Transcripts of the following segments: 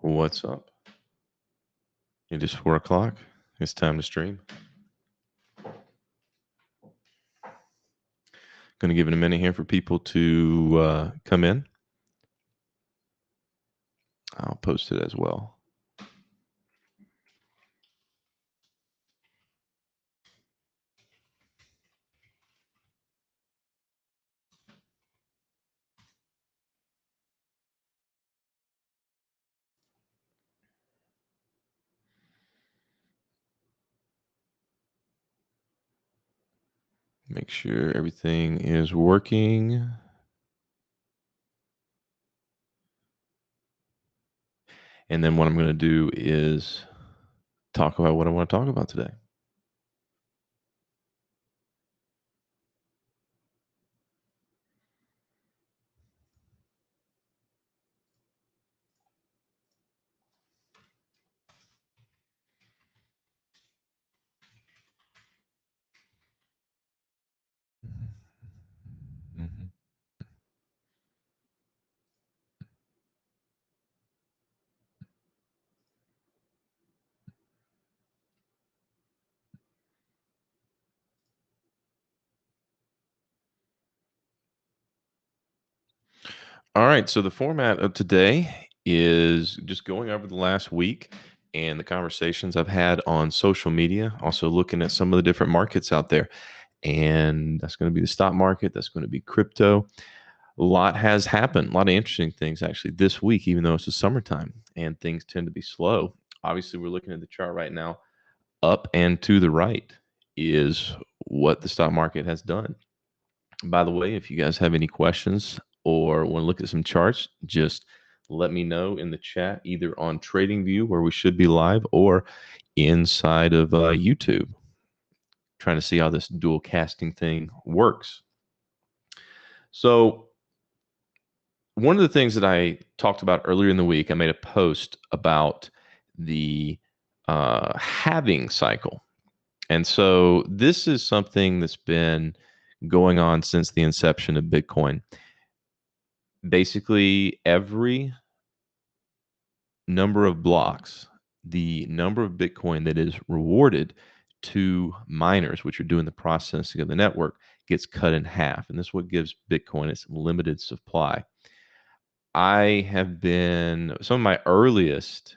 What's up? It is 4 o'clock. It's time to stream. Going to give it a minute here for people to come in. I'll post it as well. Make sure everything is working. And then what I'm going to do is talk about what I want to talk about today. Mhm. All right, so the format of today is just going over the last week and the conversations I've had on social media, also looking at some of the different markets out there. And that's going to be the stock market, that's going to be crypto. A lot has happened, a lot of interesting things actually this week, even though it's the summertime and things tend to be slow. Obviously, we're looking at the chart right now. Up and to the right is what the stock market has done. By the way, if you guys have any questions or want to look at some charts, just let me know in the chat, either on TradingView, where we should be live, or inside of YouTube. Trying to see how this dual casting thing works. So, one of the things that I talked about earlier in the week, I made a post about the halving cycle. And so this is something that's been going on since the inception of Bitcoin. Basically, every number of blocks, the number of Bitcoin that is rewarded to miners, which are doing the processing of the network, gets cut in half. And this is what gives Bitcoin its limited supply. I have been, some of my earliest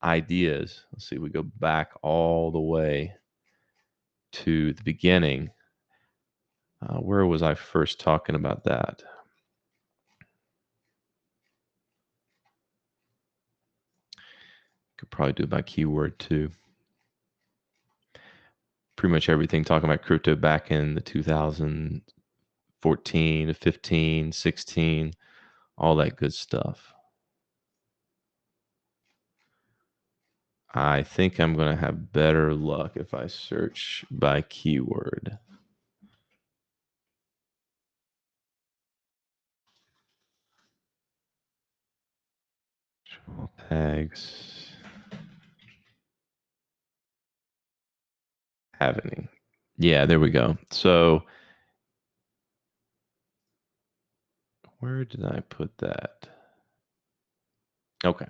ideas, let's see, we go back all the way to the beginning. Where was I first talking about that? Could probably do it by keyword too. Pretty much everything talking about crypto back in the 2014 to 15, 16, all that good stuff. I think I'm going to have better luck if I search by keyword. Tags. Happening. Yeah, there we go. So where did I put that? Okay.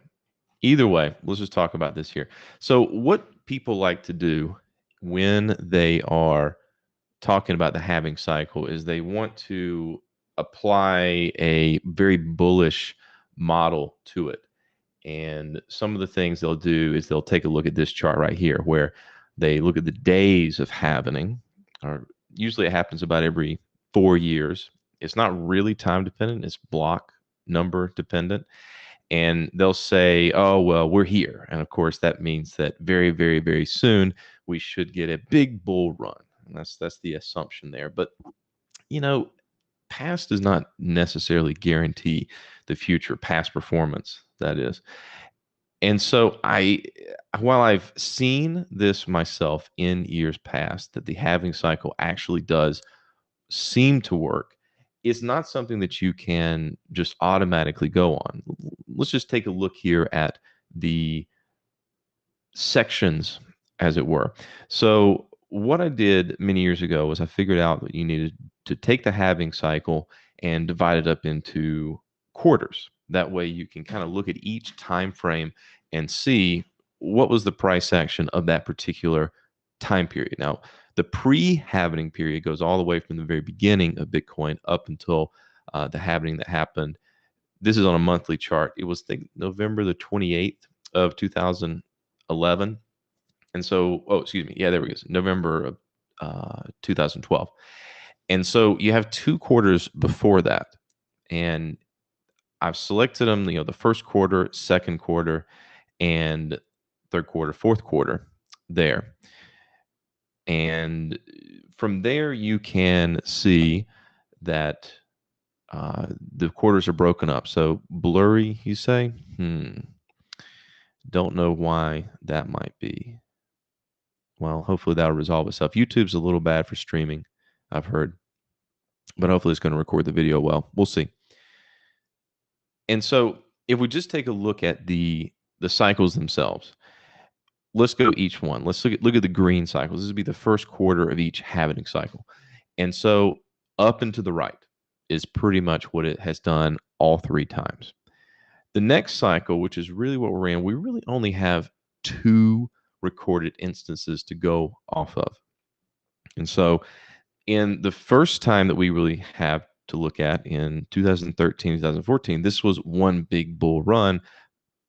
Either way, let's just talk about this here. So what people like to do when they are talking about the halving cycle is they want to apply a very bullish model to it. And some of the things they'll do is they'll take a look at this chart right here, where they look at the days of halving, or usually it happens about every 4 years. It's not really time dependent, it's block number dependent. And they'll say, oh, well, we're here. And of course, that means that very, very, very soon we should get a big bull run. And that's the assumption there. But, you know, past does not necessarily guarantee the future, past performance, that is. And so while I've seen this myself in years past, that the halving cycle actually does seem to work, it's not something that you can just automatically go on. Let's just take a look here at the sections, as it were. So what I did many years ago was I figured out that you needed to take the halving cycle and divide it up into quarters. That way you can kind of look at each time frame and see what was the price action of that particular time period. Now, the pre-halving period goes all the way from the very beginning of Bitcoin up until the halving that happened. This is on a monthly chart. It was, I think, November the 28th of 2011. And so, oh, excuse me. Yeah, there we go. November of 2012. And so you have 2 quarters before that. And I've selected them, the first quarter, second quarter, and third quarter, fourth quarter there. And from there, you can see that the quarters are broken up. So blurry, you say? Don't know why that might be. Well, hopefully that'll resolve itself. YouTube's a little bad for streaming, I've heard. But hopefully it's going to record the video well. We'll see. And so if we just take a look at the cycles themselves, let's go each one. Let's look at the green cycles. This would be the first quarter of each halving cycle. And so up and to the right is pretty much what it has done all 3 times. The next cycle, which is really what we're in, we really only have 2 recorded instances to go off of. And so in the first time that we really have to look at in 2013, 2014, this was one big bull run,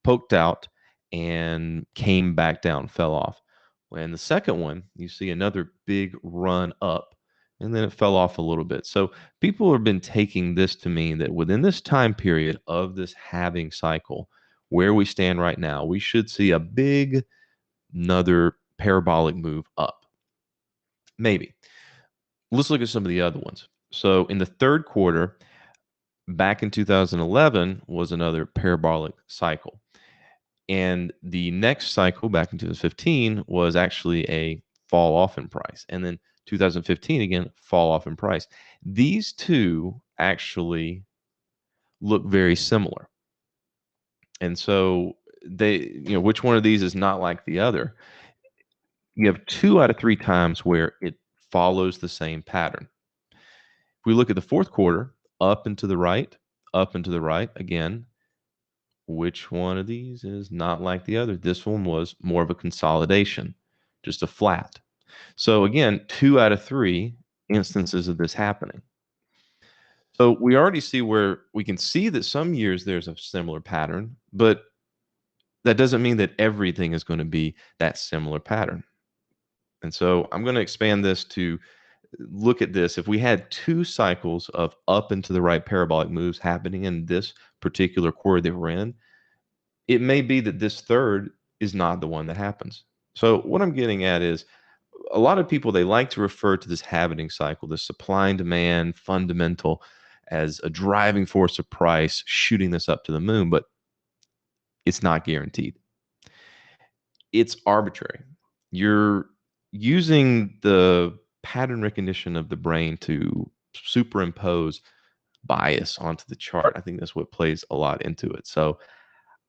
poked out and came back down, fell off. When the second one, you see another big run up and then it fell off a little bit. So people have been taking this to mean that within this time period of this halving cycle, where we stand right now, we should see a big, another parabolic move up. Maybe. Let's look at some of the other ones. So in the third quarter, back in 2011 was another parabolic cycle. And the next cycle back in 2015 was actually a fall off in price. And then 2015 again, fall off in price. These two actually look very similar. And so they, which one of these is not like the other? You have 2 out of 3 times where it follows the same pattern. If we look at the fourth quarter, up and to the right, up and to the right again, which one of these is not like the other? This one was more of a consolidation, just a flat. So again, 2 out of 3 instances of this happening. So we already see where we can see that some years there's a similar pattern, but that doesn't mean that everything is going to be that similar pattern. And so I'm going to expand this to look at this. If we had 2 cycles of up and to the right parabolic moves happening in this particular quarter that we're in, it may be that this third is not the one that happens. So what I'm getting at is a lot of people, they like to refer to this halving cycle, the supply and demand fundamental, as a driving force of price shooting this up to the moon, but it's not guaranteed. It's arbitrary. You're using the pattern recognition of the brain to superimpose bias onto the chart. I think that's what plays a lot into it. So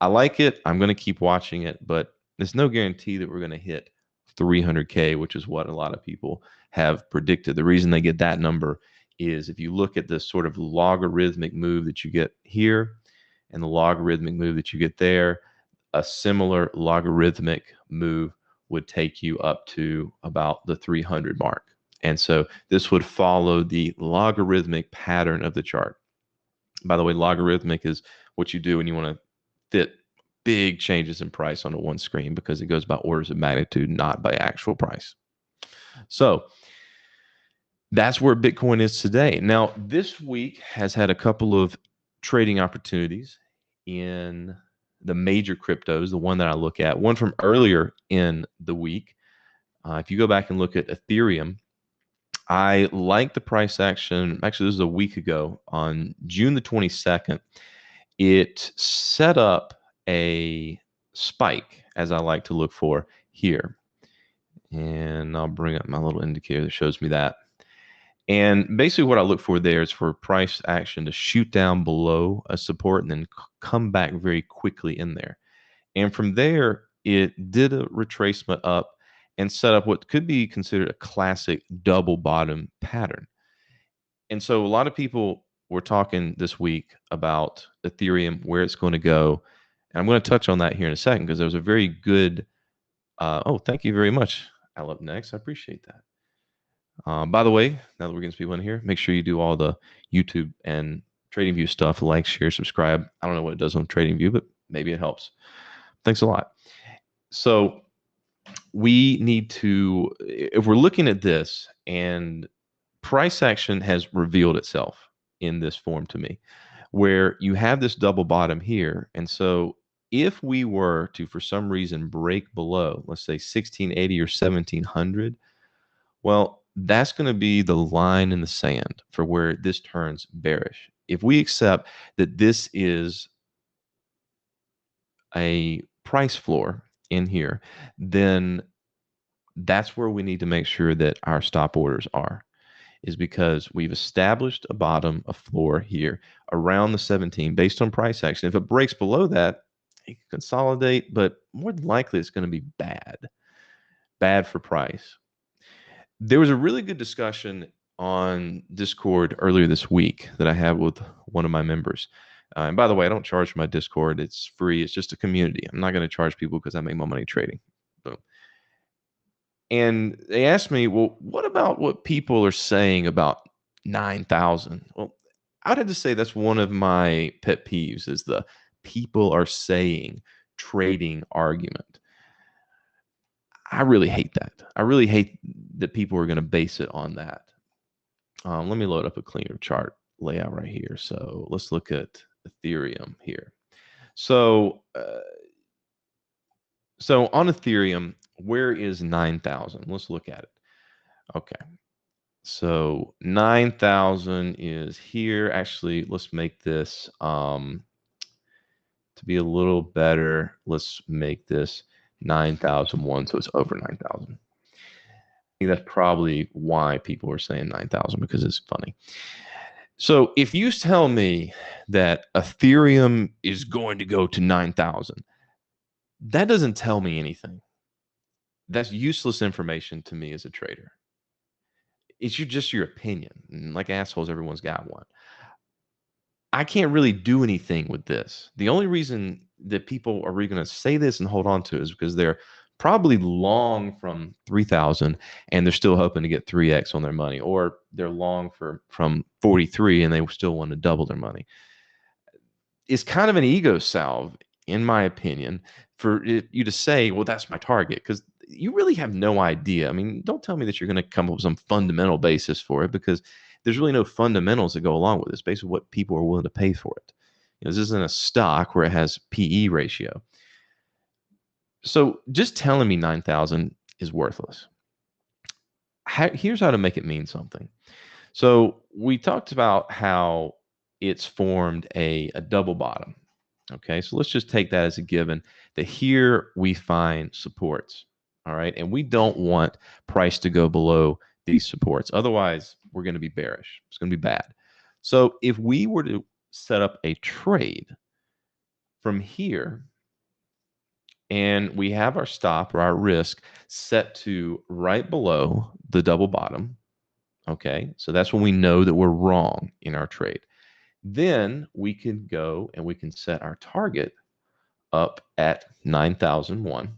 I like it. I'm going to keep watching it, but there's no guarantee that we're going to hit 300K, which is what a lot of people have predicted. The reason they get that number is if you look at this sort of logarithmic move that you get here and the logarithmic move that you get there, a similar logarithmic move would take you up to about the 300 mark. And so this would follow the logarithmic pattern of the chart. By the way, logarithmic is what you do when you want to fit big changes in price onto one screen because it goes by orders of magnitude, not by actual price. So that's where Bitcoin is today. Now, this week has had a couple of trading opportunities in the major cryptos, the one that I look at, one from earlier in the week. If you go back and look at Ethereum, I like the price action. Actually, this is a week ago on June the 22nd. It set up a spike, as I like to look for here. And I'll bring up my little indicator that shows me that. And basically what I look for there is for price action to shoot down below a support and then come back very quickly in there. And from there, it did a retracement up and set up what could be considered a classic double bottom pattern. And so a lot of people we're talking this week about Ethereum, where it's going to go. And I'm going to touch on that here in a second because there was a very good, oh, thank you very much. I'll up next. I appreciate that. By the way, now that we're getting some people in here, make sure you do all the YouTube and TradingView stuff, like, share, subscribe. I don't know what it does on TradingView, but maybe it helps. Thanks a lot. So we need to, if we're looking at this, and price action has revealed itself in this form to me, where you have this double bottom here. And so if we were to, for some reason, break below, let's say 1680 or 1700, well, that's going to be the line in the sand for where this turns bearish. If we accept that this is a price floor in here, then that's where we need to make sure that our stop orders are, is because we've established a bottom, a floor here around the 17 based on price action. If it breaks below that, it can consolidate, but more than likely it's going to be bad for price. There was a really good discussion on Discord earlier this week that I had with one of my members. And by the way, I don't charge for my Discord. It's free. It's just a community. I'm not going to charge people because I make more money trading. Boom. And they asked me, well, what about what people are saying about 9,000? Well, I'd have to say that's one of my pet peeves, is the people are saying trading argument. I really hate that. I really hate that people are going to base it on that. Let me load up a cleaner chart layout right here. So let's look at Ethereum here. So, so on Ethereum, where is 9,000? Let's look at it. Okay. So 9,000 is here. Actually, let's make this to be a little better. Let's make this 9,001, so it's over 9,000. I think that's probably why people are saying 9,000, because it's funny. So if you tell me that Ethereum is going to go to 9,000, that doesn't tell me anything. That's useless information to me as a trader. It's just your opinion. And like assholes, everyone's got one. I can't really do anything with this. The only reason that people are really going to say this and hold on to it is because they're probably long from 3,000 and they're still hoping to get 3x on their money, or they're long from 43 and they still want to double their money. It's kind of an ego salve, in my opinion, for you to say, well, that's my target, because you really have no idea. I mean, don't tell me that you're going to come up with some fundamental basis for it, because there's really no fundamentals that go along with this, based on what people are willing to pay for it. You know, this isn't a stock where it has PE ratio. So just telling me 9,000 is worthless. Here's how to make it mean something. So we talked about how it's formed a double bottom. Okay, so let's just take that as a given, that here we find supports. All right, and we don't want price to go below these supports. Otherwise, we're going to be bearish. It's going to be bad. So if we were to set up a trade from here, and we have our stop or our risk set to right below the double bottom, okay, so that's when we know that we're wrong in our trade. Then we can go and we can set our target up at 9,001.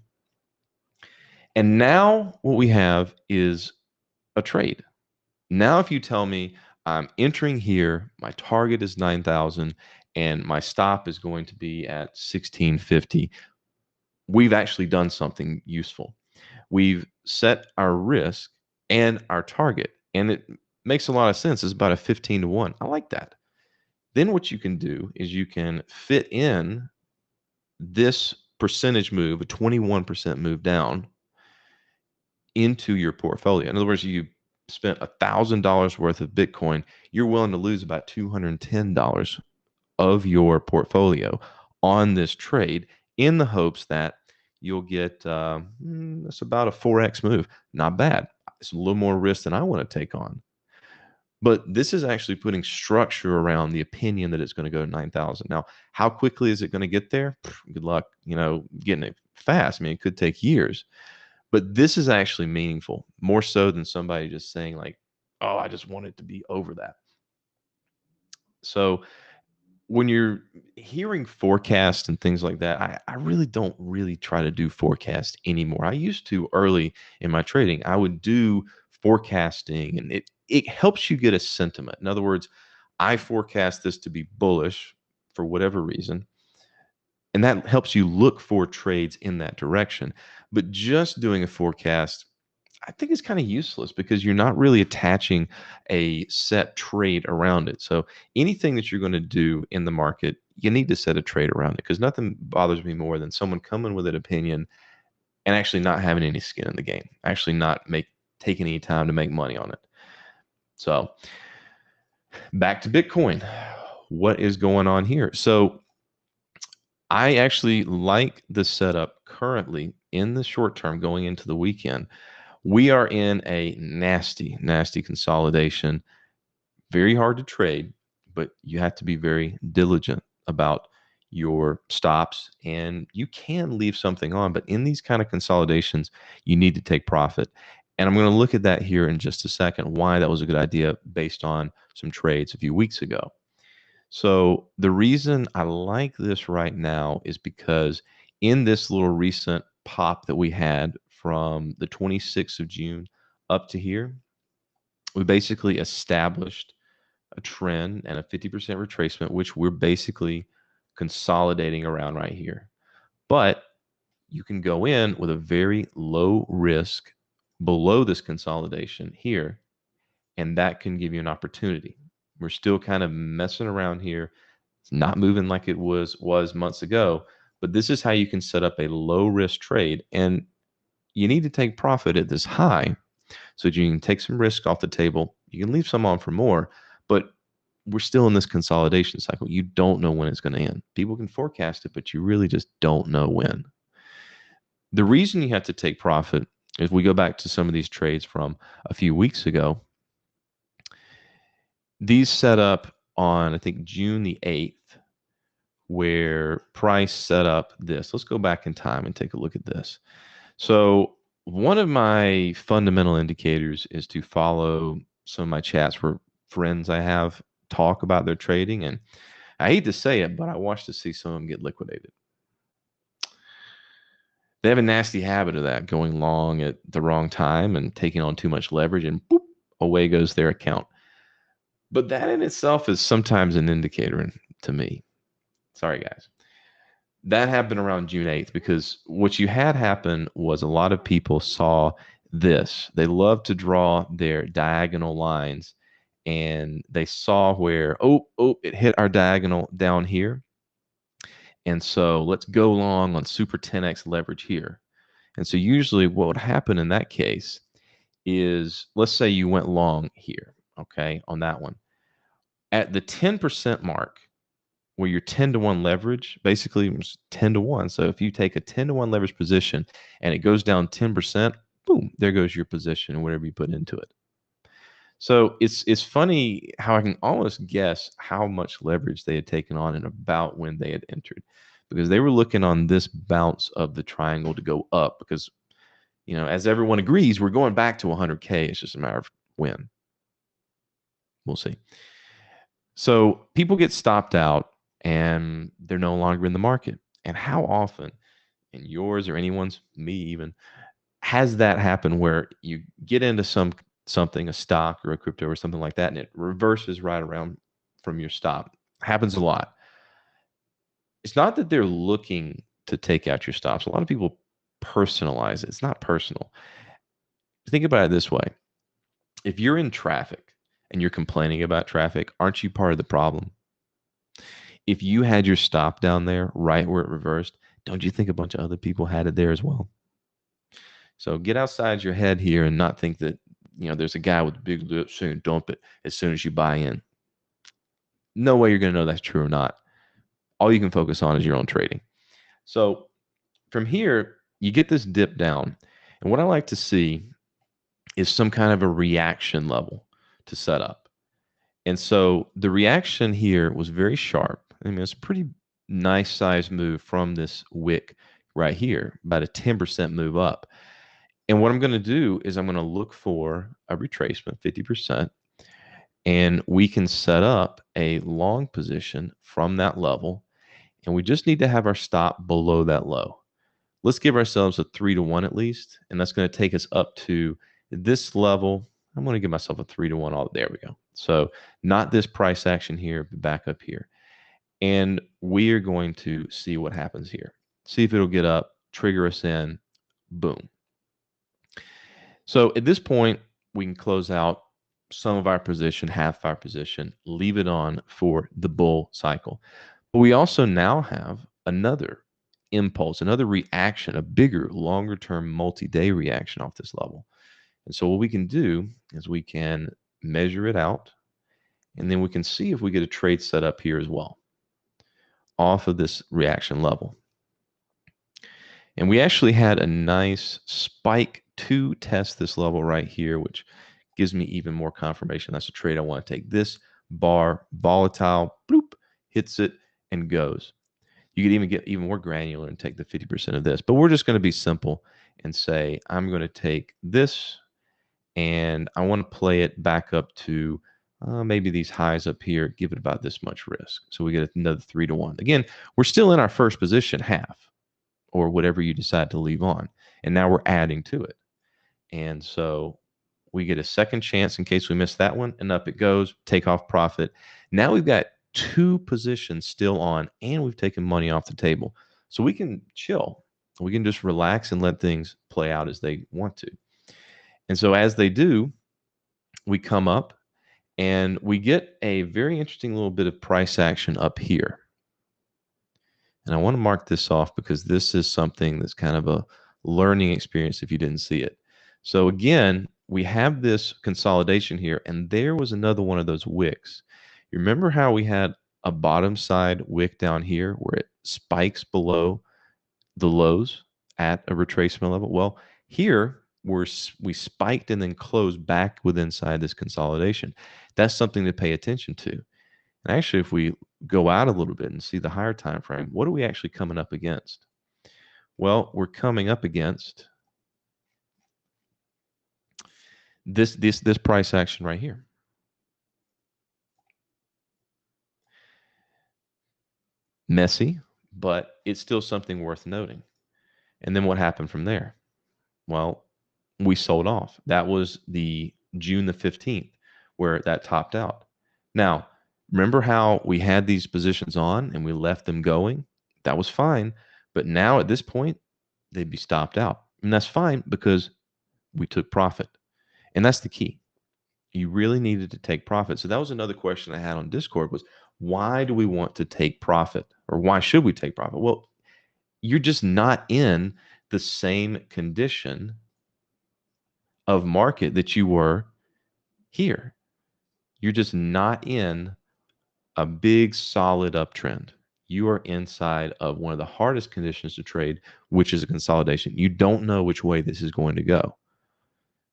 And now what we have is a trade. Now, if you tell me I'm entering here, my target is 9,000, and my stop is going to be at 1650, we've actually done something useful. We've set our risk and our target, and it makes a lot of sense. It's about a 15-1. I like that. Then what you can do is you can fit in this percentage move, a 21% move down, into your portfolio. In other words, you spent $1,000 worth of Bitcoin, you're willing to lose about $210 of your portfolio on this trade, in the hopes that you'll get that's about a 4x move. Not bad. It's a little more risk than I want to take on. But this is actually putting structure around the opinion that it's going to go to 9,000. Now, how quickly is it going to get there? Good luck, getting it fast. I mean, it could take years. But this is actually meaningful, more so than somebody just saying like, oh, I just want it to be over that. So when you're hearing forecasts and things like that, I really don't really try to do forecast anymore. I used to early in my trading. I would do forecasting and it helps you get a sentiment. In other words, I forecast this to be bullish for whatever reason, and that helps you look for trades in that direction. But just doing a forecast, I think it's kind of useless because you're not really attaching a set trade around it. So anything that you're going to do in the market, you need to set a trade around it, because nothing bothers me more than someone coming with an opinion and actually not having any skin in the game, actually not taking any time to make money on it. So back to Bitcoin. What is going on here? So I actually like the setup currently in the short term going into the weekend. We are in a nasty, nasty consolidation. Very hard to trade, but you have to be very diligent about your stops, and you can leave something on. But in these kind of consolidations, you need to take profit. And I'm going to look at that here in just a second, why that was a good idea based on some trades a few weeks ago. So the reason I like this right now is because in this little recent pop that we had from the 26th of June up to here, we basically established a trend and a 50% retracement, which we're basically consolidating around right here. But you can go in with a very low risk below this consolidation here, and that can give you an opportunity. We're still kind of messing around here. It's not moving like it was months ago, but this is how you can set up a low risk trade. And you need to take profit at this high so that you can take some risk off the table. You can leave some on for more, but we're still in this consolidation cycle. You don't know when it's going to end. People can forecast it, but you really just don't know when. The reason you have to take profit is, we go back to some of these trades from a few weeks ago. These set up on, I think, June the 8th, where price set up this. Let's go back in time and take a look at this. So one of my fundamental indicators is to follow some of my chats where friends I have talk about their trading. And I hate to say it, but I watch to see some of them get liquidated. They have a nasty habit of that, going long at the wrong time and taking on too much leverage, and boop, away goes their account. But that in itself is sometimes an indicator to me. Sorry, guys. That happened around June 8th, because what you had happen was a lot of people saw this. They love to draw their diagonal lines, and they saw where, it hit our diagonal down here. And so let's go long on super 10x leverage here. And so usually what would happen in that case is, let's say you went long here, okay, on that one. At the 10% mark, where your 10-to-1 leverage basically was 10-to-1. So if you take a 10-to-1 leverage position and it goes down 10%, boom, there goes your position and whatever you put into it. So it's funny how I can almost guess how much leverage they had taken on and about when they had entered, because they were looking on this bounce of the triangle to go up, because, as everyone agrees, we're going back to 100K. It's just a matter of when. We'll see. So people get stopped out and they're no longer in the market. And how often in yours or anyone's, me even, has that happen where you get into something, a stock or a crypto or something like that, and it reverses right around from your stop? Happens a lot. It's not that they're looking to take out your stops. A lot of people personalize it. It's not personal. Think about it this way. If you're in traffic and you're complaining about traffic, aren't you part of the problem? If you had your stop down there right where it reversed, don't you think a bunch of other people had it there as well? So get outside your head here and not think that, there's a guy with a big lips saying dump it as soon as you buy in. No way you're going to know that's true or not. All you can focus on is your own trading. So from here, you get this dip down. And what I like to see is some kind of a reaction level to set up. And so the reaction here was very sharp. I mean, it's a pretty nice size move from this wick right here, about a 10% move up. And what I'm going to do is I'm going to look for a retracement, 50%. and we can set up a long position from that level, and we just need to have our stop below that low. Let's give ourselves a 3-to-1 at least, and that's going to take us up to this level. I'm going to give myself a 3-to-1. All there we go. So not this price action here, but back up here. And we are going to see what happens here. See if it'll get up, trigger us in, boom. So at this point, we can close out some of our position, half our position, leave it on for the bull cycle. But we also now have another impulse, another reaction, a bigger, longer term, multi day reaction off this level. And so what we can do is we can measure it out, and then we can see if we get a trade set up here as well off of this reaction level. And we actually had a nice spike to test this level right here, which gives me even more confirmation that's a trade I want to take. This bar, volatile, bloop, hits it and goes. You could even get even more granular and take the 50% of this. But we're just going to be simple and say, I'm going to take this and I want to play it back up to maybe these highs up here, give it about this much risk. So we get another 3-to-1. Again, we're still in our first position half, or whatever you decide to leave on. And now we're adding to it. And so we get a second chance in case we miss that one, and up it goes, take off profit. Now we've got 2 positions still on, and we've taken money off the table. So we can chill. We can just relax and let things play out as they want to. And so as they do, we come up and we get a very interesting little bit of price action up here. And I want to mark this off because this is something that's kind of a learning experience if you didn't see it. So again, we have this consolidation here, and there was another one of those wicks. You remember how we had a bottom side wick down here where it spikes below the lows at a retracement level? Well, here we spiked and then closed back with inside this consolidation. That's something to pay attention to. And actually, if we go out a little bit and see the higher time frame, what are we actually coming up against? Well, we're coming up against this price action right here. Messy, but it's still something worth noting. And then what happened from there? Well, we sold off. That was the June the 15th where that topped out. Now, remember how we had these positions on and we left them going? That was fine. But now at this point, they'd be stopped out. And that's fine because we took profit. And that's the key. You really needed to take profit. So that was another question I had on Discord was, why do we want to take profit? Or why should we take profit? Well, you're just not in the same condition of market that you were here. You're just not in a big solid uptrend. You are inside of one of the hardest conditions to trade, which is a consolidation. You don't know which way this is going to go.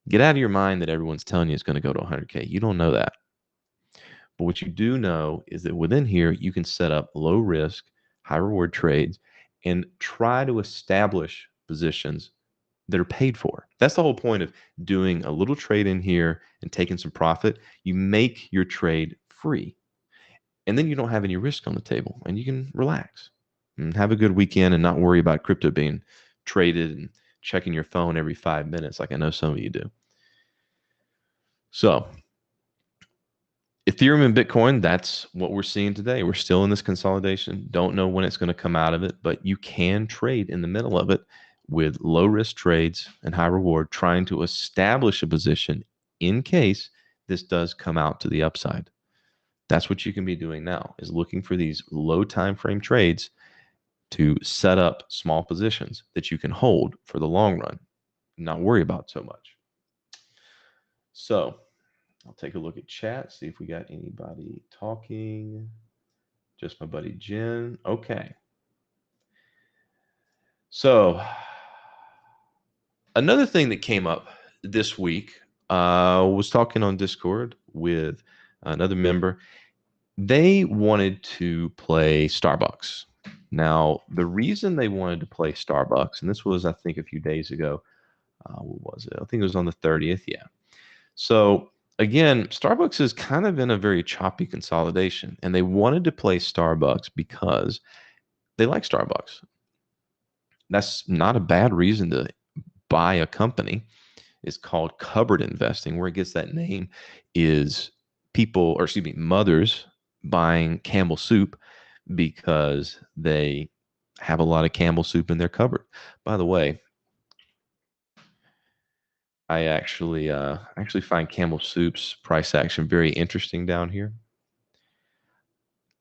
Get out of your mind that everyone's telling you it's going to go to 100K. You don't know that. But what you do know is that within here, you can set up low risk, high reward trades and try to establish positions that are paid for. That's the whole point of doing a little trade in here and taking some profit. You make your trade free. And then you don't have any risk on the table and you can relax and have a good weekend and not worry about crypto being traded and checking your phone every 5 minutes like I know some of you do. So Ethereum and Bitcoin, that's what we're seeing today. We're still in this consolidation. Don't know when it's going to come out of it, but you can trade in the middle of it with low risk trades and high reward, trying to establish a position in case this does come out to the upside. That's what you can be doing now, is looking for these low time frame trades to set up small positions that you can hold for the long run, not worry about so much. So I'll take a look at chat, see if we got anybody talking. Just my buddy Jen. Okay. So another thing that came up this week, was talking on Discord with another member. They wanted to play Starbucks. Now, the reason they wanted to play Starbucks, and this was, I think, a few days ago. What was it? I think it was on the 30th. Yeah. So Again, Starbucks is kind of in a very choppy consolidation, and they wanted to play Starbucks because they like Starbucks. That's not a bad reason to buy a company. It's called cupboard investing. Where it gets that name is people, or excuse me, mothers buying Campbell soup because they have a lot of Campbell soup in their cupboard. By the way, I actually find Campbell soup's price action very interesting down here.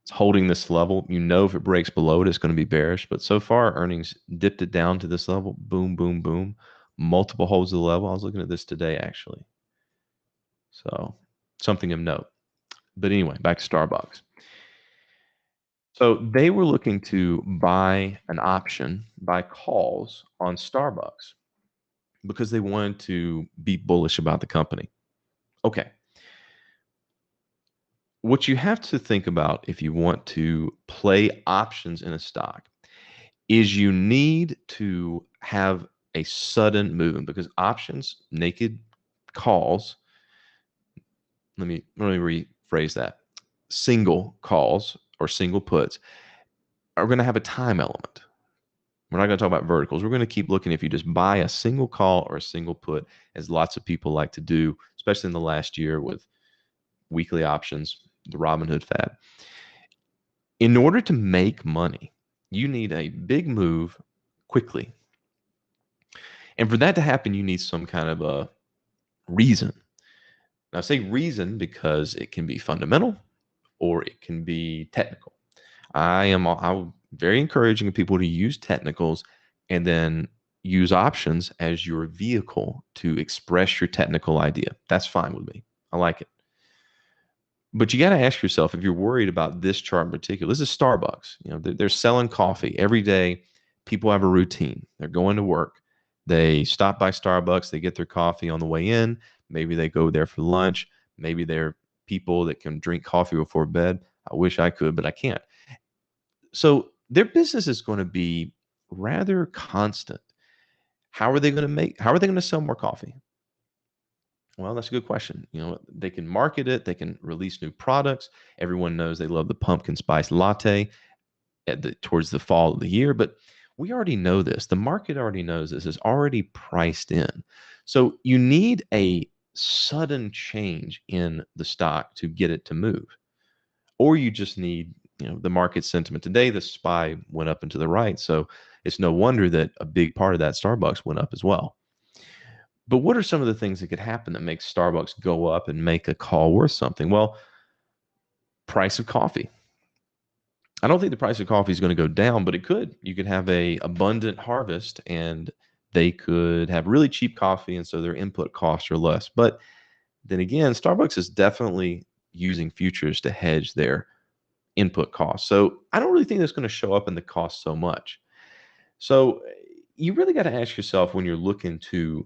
It's holding this level. You know, if it breaks below it, it's going to be bearish. But so far, earnings dipped it down to this level. Boom, boom, boom. Multiple holds of the level. I was looking at this today, actually. So something of note. But anyway, back to Starbucks. So they were looking to buy an option, buy calls on Starbucks because they wanted to be bullish about the company. Okay. What you have to think about if you want to play options in a stock is you need to have a sudden movement because options, naked calls, let me rephrase that. Single calls or single puts are going to have a time element. We're not going to talk about verticals. We're going to keep looking if you just buy a single call or a single put, as lots of people like to do, especially in the last year with weekly options, the Robinhood fad. In order to make money, you need a big move quickly. And for that to happen, you need some kind of a reason. Now, I say reason because it can be fundamental or it can be technical. I'm very encouraging people to use technicals and then use options as your vehicle to express your technical idea. That's fine with me. I like it. But you got to ask yourself if you're worried about this chart in particular. This is Starbucks. You know, they're selling coffee every day. People have a routine. They're going to work. They stop by Starbucks. They get their coffee on the way in. Maybe they go there for lunch. Maybe they're people that can drink coffee before bed. I wish I could, but I can't. So their business is going to be rather constant. How are they going to sell more coffee? Well, that's a good question. You know, they can market it, they can release new products. Everyone knows they love the pumpkin spice latte towards the fall of the year, but we already know this. The market already knows this is already priced in. So you need a sudden change in the stock to get it to move. Or you just need, the market sentiment. Today the SPY went up and to the right, so it's no wonder that a big part of that Starbucks went up as well. But what are some of the things that could happen that makes Starbucks go up and make a call worth something? Well, price of coffee. I don't think the price of coffee is going to go down, but it could. You could have a abundant harvest and they could have really cheap coffee, and so their input costs are less. But then again, Starbucks is definitely using futures to hedge their input costs. So I don't really think that's going to show up in the cost so much. So you really got to ask yourself when you're looking to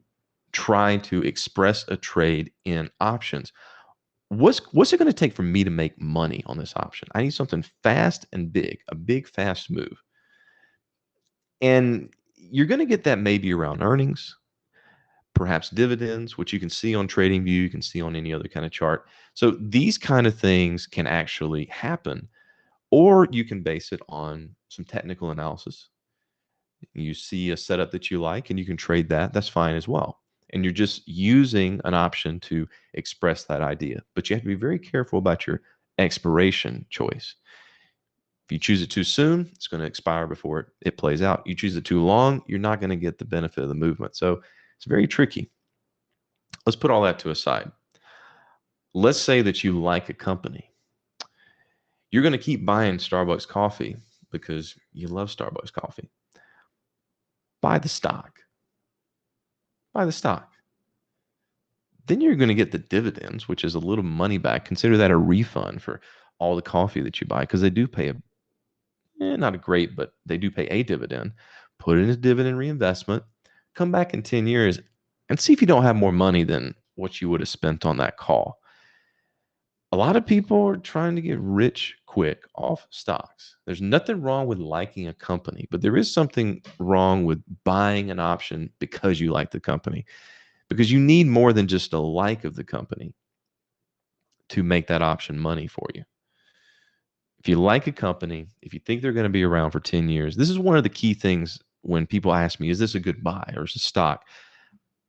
try to express a trade in options, what's it going to take for me to make money on this option? I need something fast and big, a big fast move. And you're going to get that maybe around earnings, perhaps dividends, which you can see on TradingView, you can see on any other kind of chart. So these kind of things can actually happen, or you can base it on some technical analysis. You see a setup that you like and you can trade that. That's fine as well. And you're just using an option to express that idea. But you have to be very careful about your expiration choice. If you choose it too soon, it's going to expire before it plays out. You choose it too long, you're not going to get the benefit of the movement. So it's very tricky. Let's put all that to a side. Let's say that you like a company. You're going to keep buying Starbucks coffee because you love Starbucks coffee. Buy the stock. Buy the stock. Then you're going to get the dividends, which is a little money back. Consider that a refund for all the coffee that you buy because they do pay not a great, but they do pay a dividend. Put it in a dividend reinvestment. Come back in 10 years and see if you don't have more money than what you would have spent on that call. A lot of people are trying to get rich quick off stocks. There's nothing wrong with liking a company, but there is something wrong with buying an option because you like the company, because you need more than just a like of the company. to make that option money for you. If you like a company, if you think they're going to be around for 10 years, this is one of the key things when people ask me, is this a good buy or is it a stock?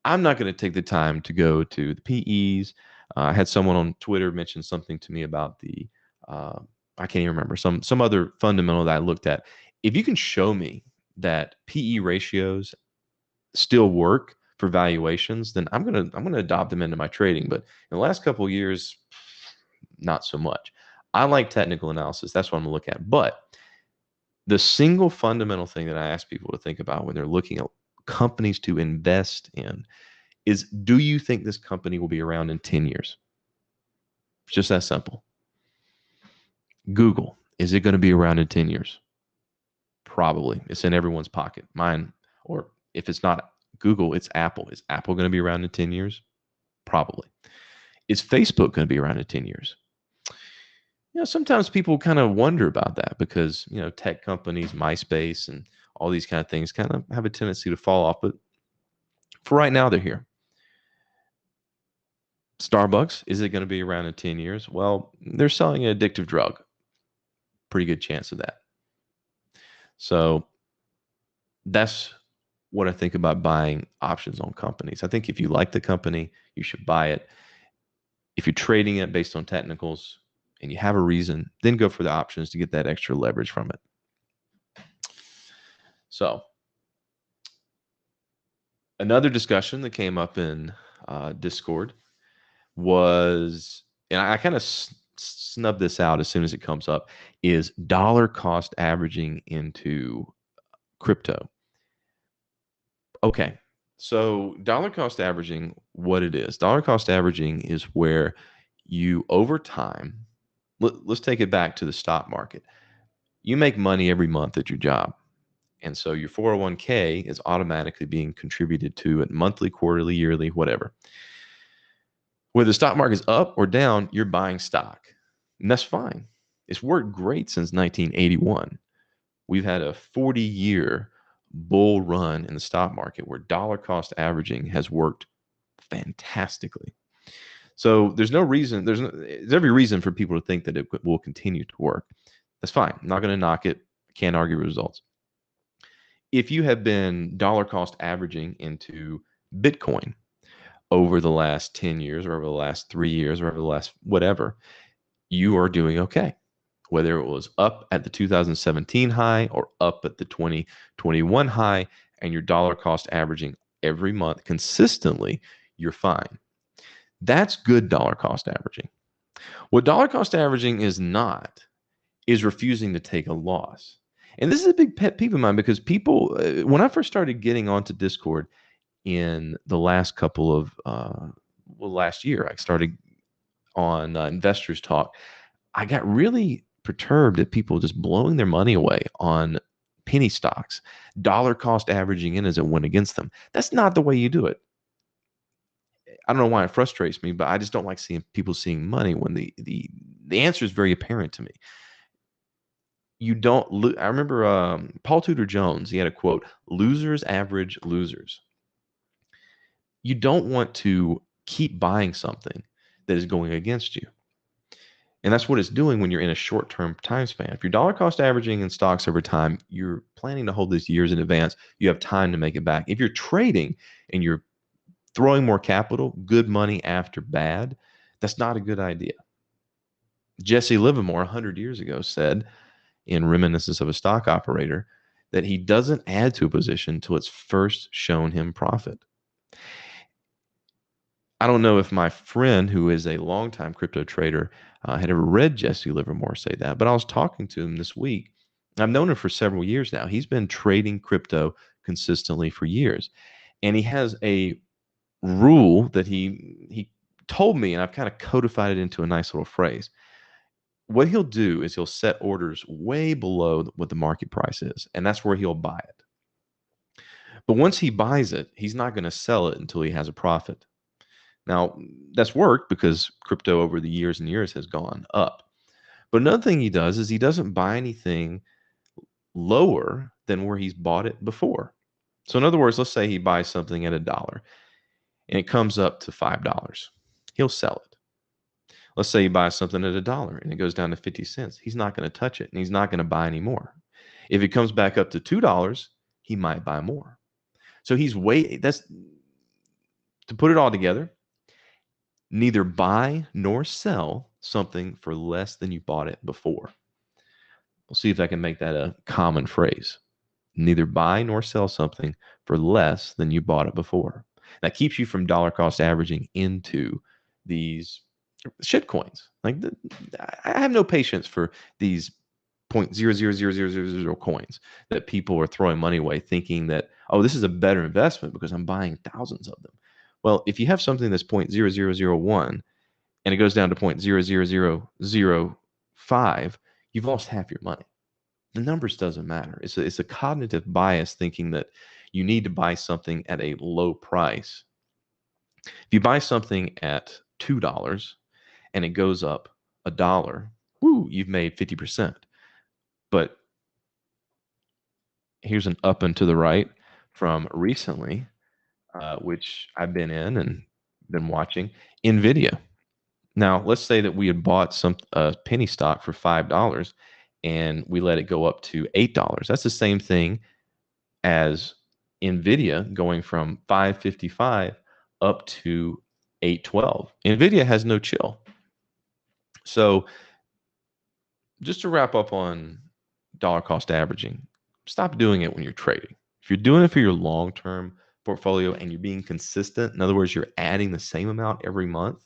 I'm not going to take the time to go to the PEs. I had someone on Twitter mention something to me about the, I can't even remember, some other fundamental that I looked at. If you can show me that PE ratios still work for valuations, then I'm gonna adopt them into my trading. But in the last couple of years, not so much. I like technical analysis. That's what I'm gonna look at. But the single fundamental thing that I ask people to think about when they're looking at companies to invest in is, do you think this company will be around in 10 years? It's just that simple. Google, is it going to be around in 10 years? Probably. It's in everyone's pocket. Mine, or if it's not Google, it's Apple. Is Apple going to be around in 10 years? Probably. Is Facebook going to be around in 10 years? Sometimes people kind of wonder about that because, tech companies, MySpace, and all these kind of things kind of have a tendency to fall off. But for right now, they're here. Starbucks, is it going to be around in 10 years? Well, they're selling an addictive drug. Pretty good chance of that. So that's what I think about buying options on companies. I think if you like the company, you should buy it. If you're trading it based on technicals and you have a reason, then go for the options to get that extra leverage from it. So another discussion that came up in Discord was, and I kind of snub this out as soon as it comes up, is dollar cost averaging into crypto. Okay, so dollar cost averaging, what it is, dollar cost averaging is where you, over time, let's take it back to the stock market. You make money every month at your job. And so your 401k is automatically being contributed to at monthly, quarterly, yearly, whatever. Whether the stock market is up or down, you're buying stock. And that's fine. It's worked great since 1981. We've had a 40-year bull run in the stock market where dollar cost averaging has worked fantastically. So there's every reason for people to think that it will continue to work. That's fine. I'm not going to knock it. Can't argue results. If you have been dollar cost averaging into Bitcoin over the last 10 years or over the last 3 years or over the last whatever, you are doing okay. Whether it was up at the 2017 high or up at the 2021 high, and your dollar cost averaging every month consistently, you're fine. That's good dollar cost averaging. What dollar cost averaging is not is refusing to take a loss. And this is a big pet peeve of mine because people, when I first started getting onto Discord in the last couple of, last year, I started on Investors Talk. I got really perturbed at people just blowing their money away on penny stocks, dollar cost averaging in as it went against them. That's not the way you do it. I don't know why it frustrates me, but I just don't like seeing people seeing money when the answer is very apparent to me. You don't I remember Paul Tudor Jones, he had a quote, losers average losers. You don't want to keep buying something that is going against you. And that's what it's doing when you're in a short-term time span. If you're dollar cost averaging in stocks over time, you're planning to hold this years in advance. You have time to make it back. If you're trading and you're throwing more capital, good money after bad, that's not a good idea. Jesse Livermore 100 years ago said, in Reminiscence of a Stock Operator, that he doesn't add to a position until it's first shown him profit. I don't know if my friend, who is a longtime crypto trader, had ever read Jesse Livermore say that, but I was talking to him this week. I've known him for several years now. He's been trading crypto consistently for years. And he has a rule that he told me, and I've kind of codified it into a nice little phrase. What he'll do is he'll set orders way below what the market price is, and that's where he'll buy it. But once he buys it, he's not going to sell it until he has a profit. Now, that's worked because crypto over the years and years has gone up. But another thing he does is he doesn't buy anything lower than where he's bought it before. So in other words, let's say he buys something at $1 and it comes up to $5. He'll sell it. Let's say he buys something at $1 and it goes down to 50 cents. He's not going to touch it and he's not going to buy any more. If it comes back up to $2, he might buy more. So that's to put it all together. Neither buy nor sell something for less than you bought it before. We'll see if I can make that a common phrase. Neither buy nor sell something for less than you bought it before. That keeps you from dollar cost averaging into these shit coins. I have no patience for these 0.0000000 coins that people are throwing money away thinking that, oh, this is a better investment because I'm buying thousands of them. Well, if you have something that's 0.0001 and it goes down to 0.00005, you've lost half your money. The numbers doesn't matter. It's a cognitive bias thinking that you need to buy something at a low price. If you buy something at $2 and it goes up $1, you've made 50%. But here's an up and to the right from recently, which I've been in and been watching, Nvidia. Now, let's say that we had bought some penny stock for $5 and we let it go up to $8. That's the same thing as Nvidia going from 555 up to 812. Nvidia has no chill. So just to wrap up on dollar cost averaging, stop doing it when you're trading. If you're doing it for your long-term portfolio and you're being consistent, in other words, you're adding the same amount every month,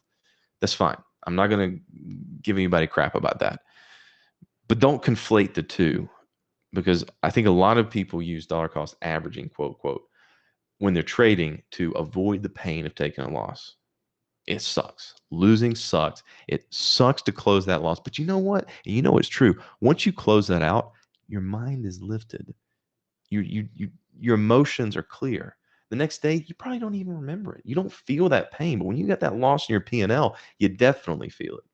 that's fine. I'm not going to give anybody crap about that. But don't conflate the two, because I think a lot of people use dollar cost averaging, quote, quote, when they're trading to avoid the pain of taking a loss. It sucks. Losing sucks. It sucks to close that loss. But you know what? And you know it's true. Once you close that out, your mind is lifted. Your emotions are clear. The next day, you probably don't even remember it. You don't feel that pain. But when you got that loss in your P&L, you definitely feel it.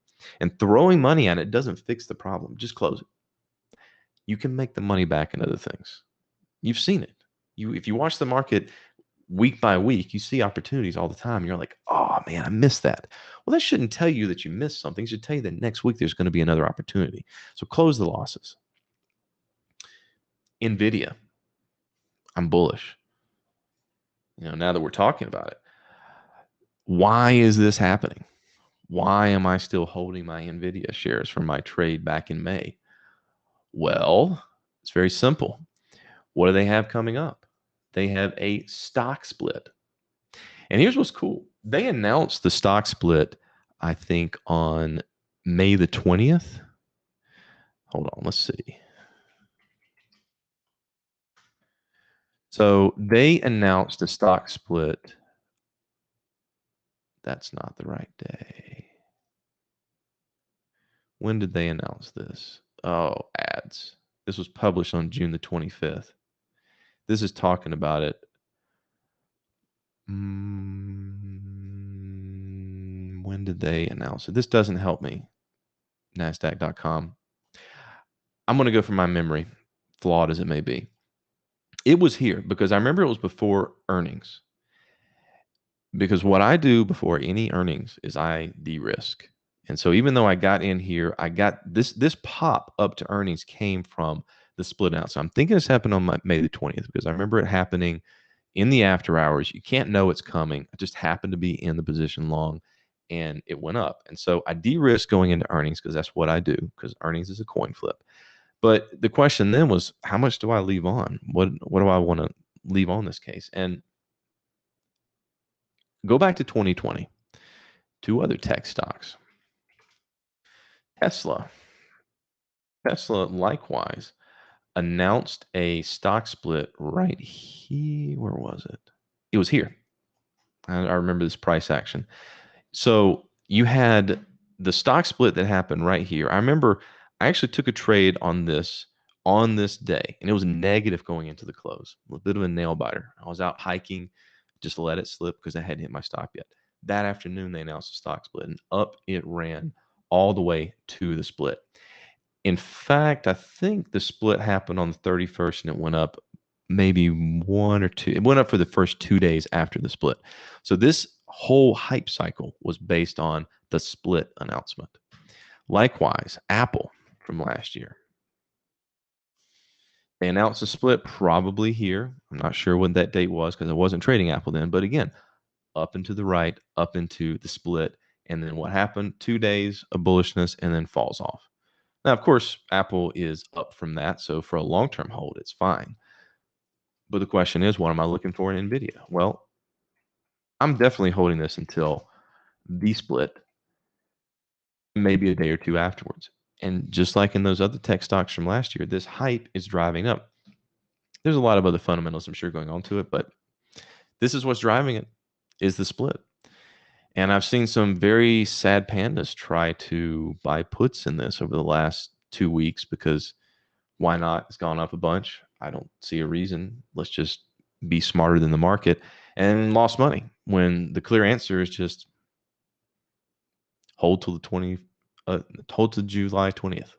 And throwing money at it doesn't fix the problem. Just close it. You can make the money back in other things. You've seen it. If you watch the market week by week, you see opportunities all the time. You're like, oh man, I missed that. Well, that shouldn't tell you that you missed something. It should tell you that next week there's going to be another opportunity. So close the losses. Nvidia, I'm bullish. Now that we're talking about it, why is this happening? Why am I still holding my Nvidia shares from my trade back in May? Well, it's very simple. What do they have coming up? They have a stock split. And here's what's cool. They announced the stock split, I think, on May the 20th. Hold on, let's see. So they announced a stock split. That's not the right day. When did they announce this? Oh, ads. This was published on June the 25th. This is talking about it. When did they announce it? This doesn't help me. NASDAQ.com. I'm going to go from my memory, flawed as it may be. It was here because I remember it was before earnings. Because what I do before any earnings is I de-risk. And so even though I got in here, I got this pop up to earnings came from the split out. So I'm thinking this happened on May the 20th because I remember it happening in the after hours. You can't know it's coming. I just happened to be in the position long and it went up. And so I de-risk going into earnings because that's what I do, because earnings is a coin flip. But the question then was, how much do I leave on? What do I want to leave on this case? And go back to 2020. Two other tech stocks. Tesla likewise announced a stock split right here. Where was it? It was here. I remember this price action. So you had the stock split that happened right here. I remember I actually took a trade on this day, and it was negative going into the close. A bit of a nail biter. I was out hiking, just let it slip because I hadn't hit my stop yet. That afternoon, they announced a stock split, and up it ran all the way to the split. In fact, I think the split happened on the 31st, and it went up maybe one or two. It went up for the first 2 days after the split. So this whole hype cycle was based on the split announcement. Likewise, Apple from last year. They announced a split probably here. I'm not sure when that date was because I wasn't trading Apple then. But again, up and to the right, up into the split. And then what happened? 2 days of bullishness and then falls off. Now, of course, Apple is up from that. So for a long-term hold, it's fine. But the question is, what am I looking for in Nvidia? Well, I'm definitely holding this until the split, maybe a day or two afterwards. And just like in those other tech stocks from last year, this hype is driving up. There's a lot of other fundamentals, I'm sure, going on to it, but this is what's driving it, is the split. And I've seen some very sad pandas try to buy puts in this over the last 2 weeks because why not? It's gone up a bunch. I don't see a reason. Let's just be smarter than the market, and lost money when the clear answer is just hold till hold to July 20th.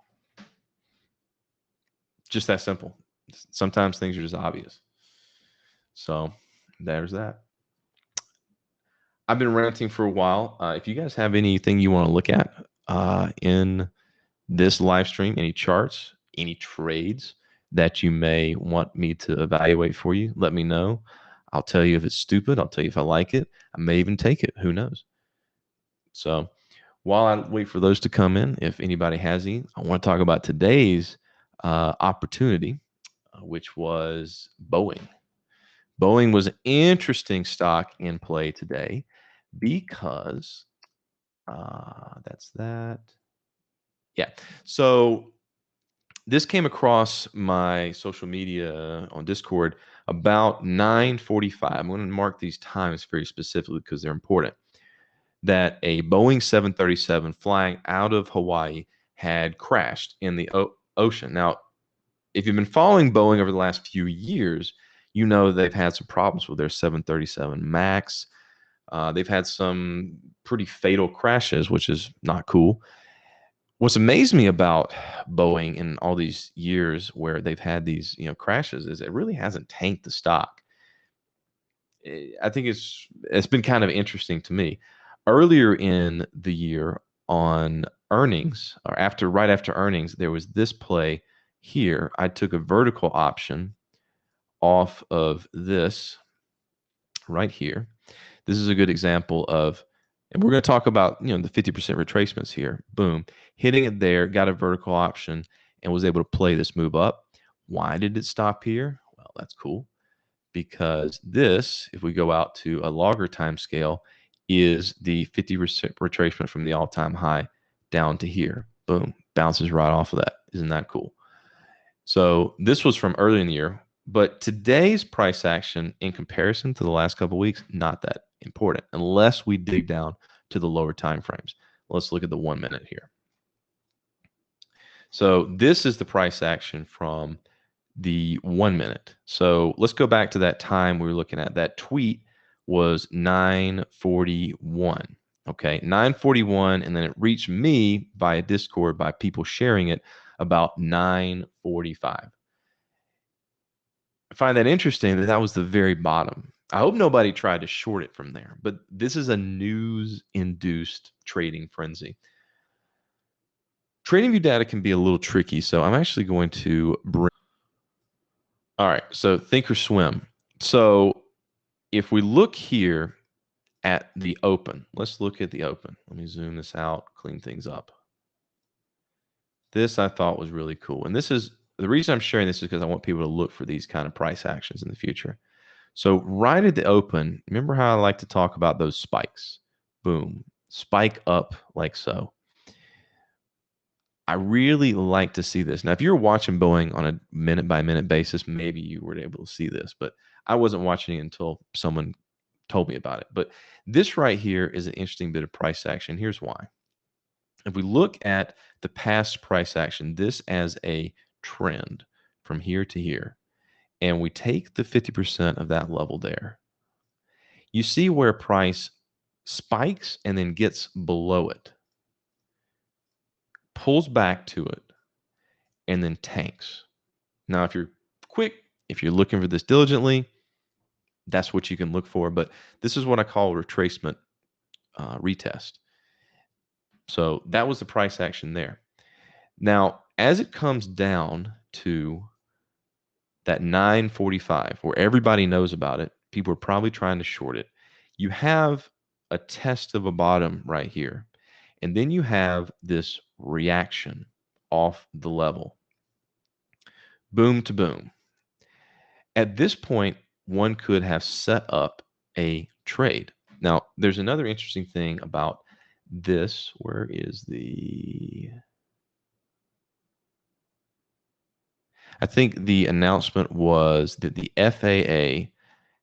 Just that simple. Sometimes things are just obvious. So there's that. I've been ranting for a while. If you guys have anything you want to look at in this live stream, any charts, any trades that you may want me to evaluate for you, let me know. I'll tell you if it's stupid. I'll tell you if I like it. I may even take it. Who knows? So while I wait for those to come in, if anybody has any, I want to talk about today's opportunity, which was Boeing. Boeing was an interesting stock in play today because that's that. Yeah. So this came across my social media on Discord about 9:45. I'm going to mark these times very specifically because they're important. That a Boeing 737 flying out of Hawaii had crashed in the ocean. Now, if you've been following Boeing over the last few years, you know they've had some problems with their 737 MAX. They've had some pretty fatal crashes, which is not cool. What's amazed me about Boeing in all these years where they've had these crashes is it really hasn't tanked the stock. I think it's been kind of interesting to me. Earlier in the year on earnings, or right after earnings, there was this play here. I took a vertical option off of this right here. This is a good example of, and we're going to talk about the 50% retracements here. Boom, hitting it there, got a vertical option, and was able to play this move up. Why did it stop here? Well, that's cool, because this, if we go out to a longer time scale, is the 50% retracement from the all-time high down to here. Boom, bounces right off of that. Isn't that cool? So this was from early in the year, but today's price action in comparison to the last couple of weeks, not that important unless we dig down to the lower time frames. Let's look at the 1 minute here. So this is the price action from the 1 minute. So let's go back to that time we were looking at. That tweet was 9:41. Okay, 9:41, and then it reached me via Discord by people sharing it about 9:45. I find that interesting that that was the very bottom. I hope nobody tried to short it from there, but this is a news-induced trading frenzy. TradingView data can be a little tricky, so I'm actually going to bring. All right, so Thinkorswim. So if we look here at the open, let's look at the open. Let me zoom this out, clean things up. This I thought was really cool. And this is the reason I'm sharing this is because I want people to look for these kind of price actions in the future. So right at the open, remember how I like to talk about those spikes? Boom, spike up like so. I really like to see this. Now, if you're watching Boeing on a minute by minute basis, maybe you were able to see this, but I wasn't watching it until someone told me about it. But this right here is an interesting bit of price action. Here's why. If we look at the past price action, this as a trend from here to here, and we take the 50% of that level there, you see where price spikes and then gets below it, pulls back to it, and then tanks. Now, if you're quick, if you're looking for this diligently, that's what you can look for. But this is what I call retracement retest. So that was the price action there. Now, as it comes down to that 945, where everybody knows about it, people are probably trying to short it. You have a test of a bottom right here. And then you have this reaction off the level. Boom to boom. At this point, one could have set up a trade. Now, there's another interesting thing about this. Where is the... I think the announcement was that the FAA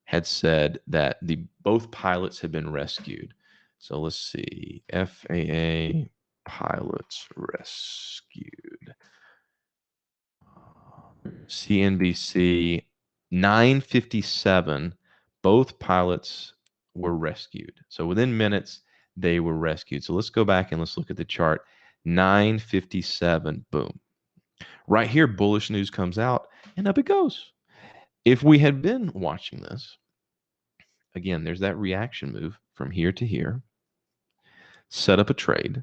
had said that both pilots had been rescued. So let's see, FAA pilots rescued. CNBC 9:57. Both pilots were rescued. So within minutes, they were rescued. So let's go back and let's look at the chart. 9:57. Boom. Right here, bullish news comes out and up it goes. If we had been watching this, again, there's that reaction move from here to here. Set up a trade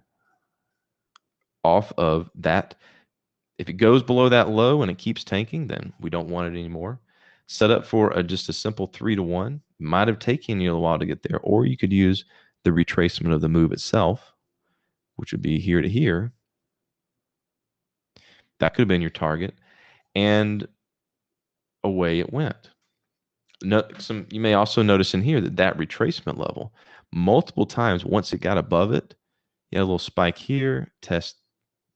off of that. If it goes below that low and it keeps tanking, then we don't want it anymore. Set up for just a simple 3-to-1. Might have taken you a while to get there, or you could use the retracement of the move itself, which would be here to here. That could have been your target, and away it went. You may also notice in here that retracement level, multiple times once it got above it, you had a little spike here, test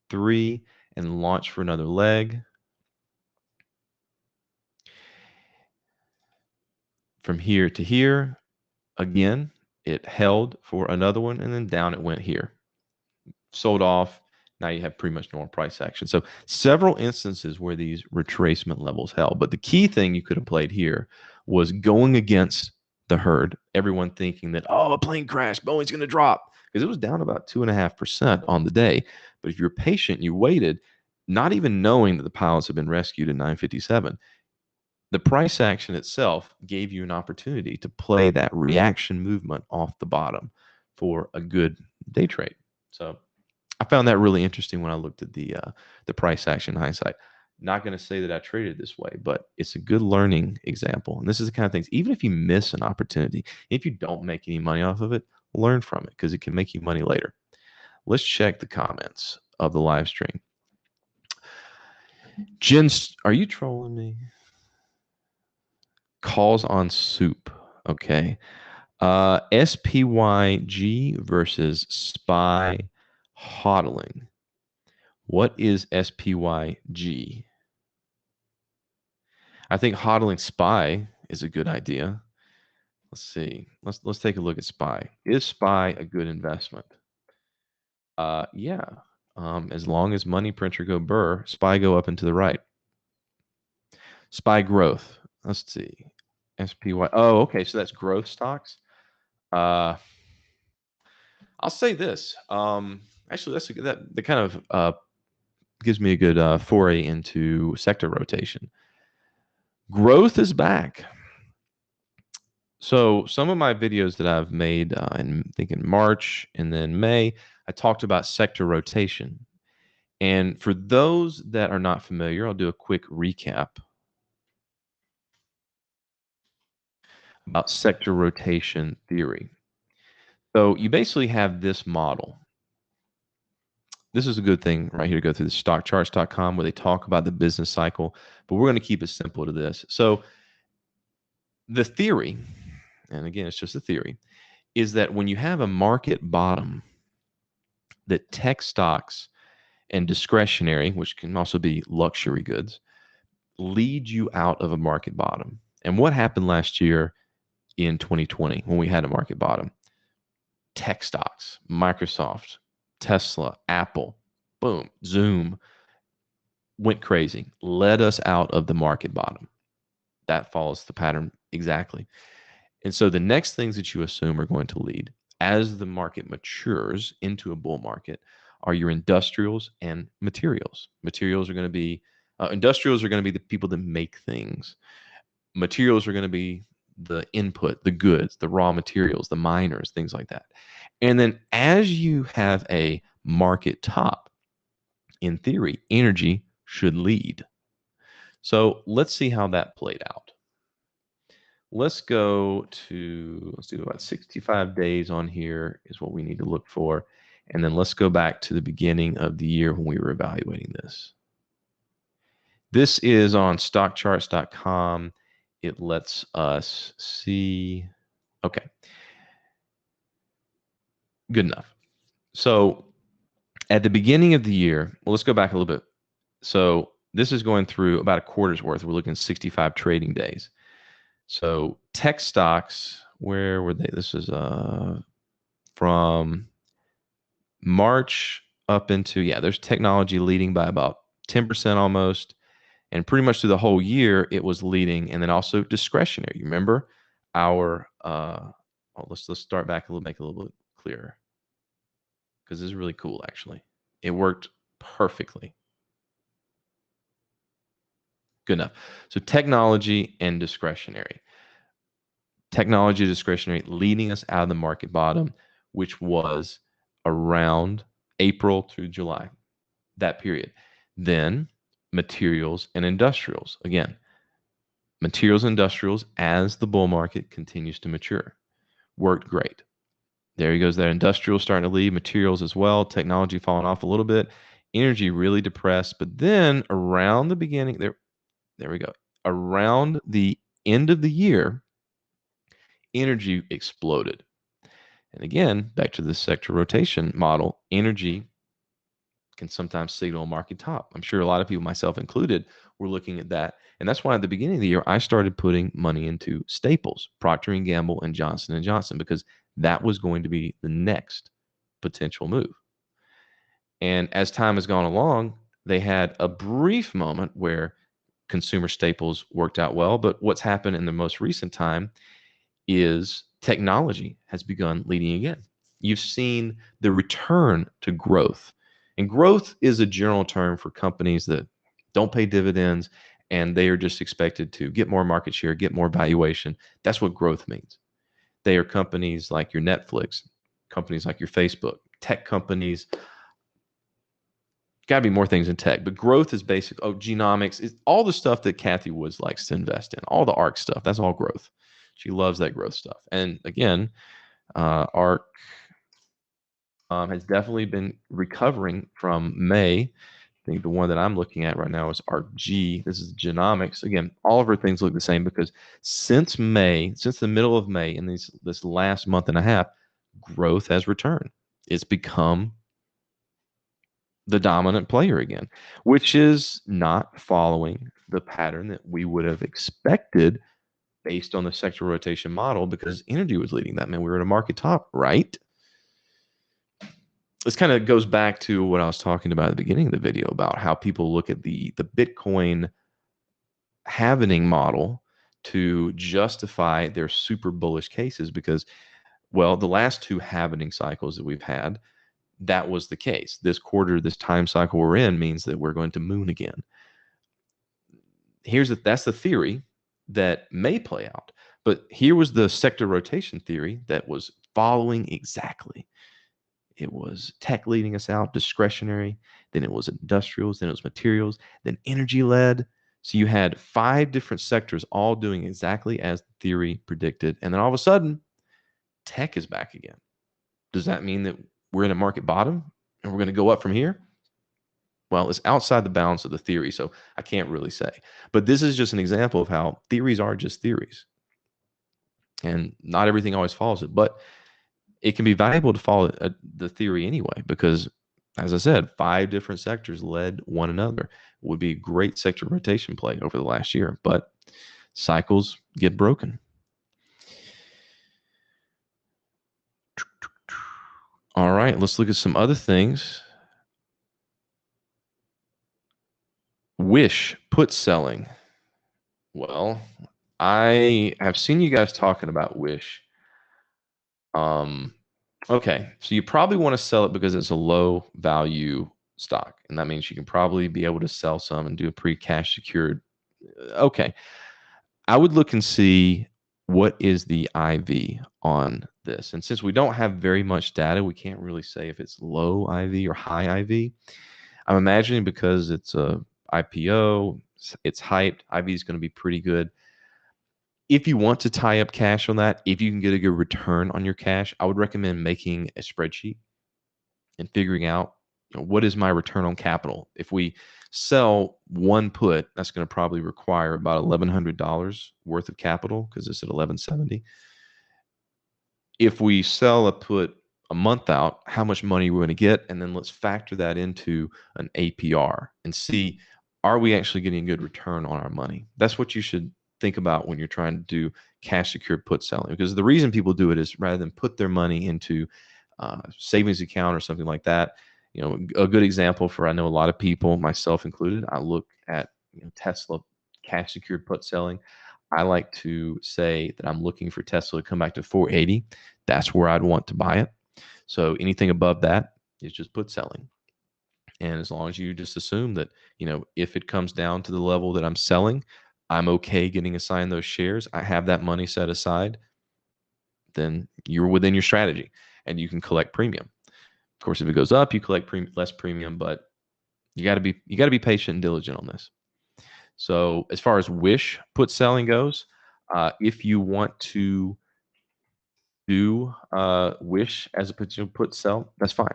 3, and launch for another leg. From here to here, again, it held for another one, and then down it went here. Sold off. Now you have pretty much normal price action. So several instances where these retracement levels held. But the key thing you could have played here was going against the herd, everyone thinking that, oh, a plane crashed, Boeing's going to drop, because it was down about 2.5% on the day. But if you're patient, you waited, not even knowing that the pilots had been rescued in 9:57. The price action itself gave you an opportunity to play that reaction movement off the bottom for a good day trade. So I found that really interesting when I looked at the price action in hindsight. Not going to say that I traded this way, but it's a good learning example. And this is the kind of things, even if you miss an opportunity, if you don't make any money off of it, learn from it because it can make you money later. Let's check the comments of the live stream. Jen, are you trolling me? Calls on soup. Okay. SPYG versus SPY hodling. What is SPYG? I think hodling SPY is a good idea. Let's see. Let's take a look at SPY. Is SPY a good investment? Yeah. As long as money printer go burr, SPY go up and to the right. SPY growth. Let's see. SPY. Oh, okay. So that's growth stocks. I'll say this. Actually, that kind of gives me a good foray into sector rotation. Growth is back. So some of my videos that I've made I think in March and then May, I talked about sector rotation. And for those that are not familiar, I'll do a quick recap about sector rotation theory. So you basically have this model. This is a good thing right here to go through the stockcharts.com where they talk about the business cycle, but we're going to keep it simple to this. So the theory, and again, it's just a theory, is that when you have a market bottom, that tech stocks and discretionary, which can also be luxury goods, lead you out of a market bottom. And what happened last year in 2020 when we had a market bottom? Tech stocks, Microsoft, Tesla, Apple, boom, Zoom, went crazy, led us out of the market bottom. That follows the pattern exactly. And so the next things that you assume are going to lead as the market matures into a bull market are your industrials and materials. Materials are going to be industrials are going to be the people that make things. Materials are going to be the input, the goods, the raw materials, the miners, things like that. And then as you have a market top, in theory, energy should lead. So let's see how that played out. Let's do about 65 days on here is what we need to look for. And then let's go back to the beginning of the year when we were evaluating this. This is on stockcharts.com. It lets us see. Okay, good enough. So at the beginning of the year, well, let's go back a little bit. So this is going through about a quarter's worth. We're looking at 65 trading days. So tech stocks, where were they? This is from March up into, yeah, there's technology leading by about 10% almost. And pretty much through the whole year, it was leading. And then also discretionary. You remember our, let's start back a little, make it a little bit clearer. Because this is really cool, actually. It worked perfectly. Good enough. So technology and discretionary. Technology discretionary leading us out of the market bottom, which was around April through July, that period. Then materials and industrials. Again, materials and industrials as the bull market continues to mature. Worked great. There he goes. That industrial starting to lead, materials as well, technology falling off a little bit, energy really depressed. But then around the beginning, there we go. Around the end of the year, energy exploded. And again, back to the sector rotation model, energy can sometimes signal a market top. I'm sure a lot of people, myself included, were looking at that. And that's why at the beginning of the year, I started putting money into staples, Procter & Gamble and Johnson & Johnson, because that was going to be the next potential move. And as time has gone along, they had a brief moment where consumer staples worked out well. But what's happened in the most recent time is technology has begun leading again. You've seen the return to growth. And growth is a general term for companies that don't pay dividends and they are just expected to get more market share, get more valuation. That's what growth means. They are companies like your Netflix, companies like your Facebook, tech companies. Got to be more things in tech, but growth is basic. Oh, genomics is all the stuff that Kathy Woods likes to invest in, all the ARC stuff. That's all growth. She loves that growth stuff. And again, ARC has definitely been recovering from May. I think the one that I'm looking at right now is ARC-G. This is genomics. Again, all of her things look the same because since May, since the middle of May, in this last month and a half, growth has returned. It's become the dominant player again, which is not following the pattern that we would have expected based on the sector rotation model because energy was leading that. Man, we were at a market top, right? This kind of goes back to what I was talking about at the beginning of the video about how people look at the Bitcoin halvening model to justify their super bullish cases because, well, the last two halvening cycles that we've had, that was the case. This quarter, this time cycle we're in means that we're going to moon again. That's the theory that may play out. But here was the sector rotation theory that was following exactly. It was tech leading us out, discretionary, then it was industrials, then it was materials, then energy led. So you had 5 different sectors all doing exactly as the theory predicted. And then all of a sudden, tech is back again. Does that mean that we're in a market bottom and we're going to go up from here? Well, it's outside the bounds of the theory, so I can't really say. But this is just an example of how theories are just theories. And not everything always follows it. But it can be valuable to follow the theory anyway, because as I said, 5 different sectors led one another. It would be a great sector rotation play over the last year, but cycles get broken. All right, let's look at some other things. Wish put selling. Well, I have seen you guys talking about Wish. Okay, so you probably want to sell it because it's a low value stock, and that means you can probably be able to sell some and do a pre-cash secured. Okay, I would look and see what is the IV on this? And since we don't have very much data, we can't really say if it's low IV or high IV. I'm imagining because it's a IPO, it's hyped, IV is going to be pretty good. If you want to tie up cash on that, if you can get a good return on your cash, I would recommend making a spreadsheet and figuring out, what is my return on capital. If we sell one put, that's going to probably require about $1,100 worth of capital because it's at 1170. If we sell a put a month out, how much money we're going to get, and then let's factor that into an APR and see, are we actually getting a good return on our money? That's what you should think about when you're trying to do cash secured put selling, because the reason people do it is rather than put their money into savings account or something like that. A good example for, I know a lot of people, myself included, I look at Tesla cash secured put selling. I like to say that I'm looking for Tesla to come back to 480. That's where I'd want to buy it. So anything above that is just put selling. And as long as you just assume that, if it comes down to the level that I'm selling, I'm okay getting assigned those shares, I have that money set aside, then you're within your strategy and you can collect premium. Of course, if it goes up, you collect less premium, but you got to be patient and diligent on this. So as far as Wish put selling goes, if you want to do Wish as a potential put sell, that's fine.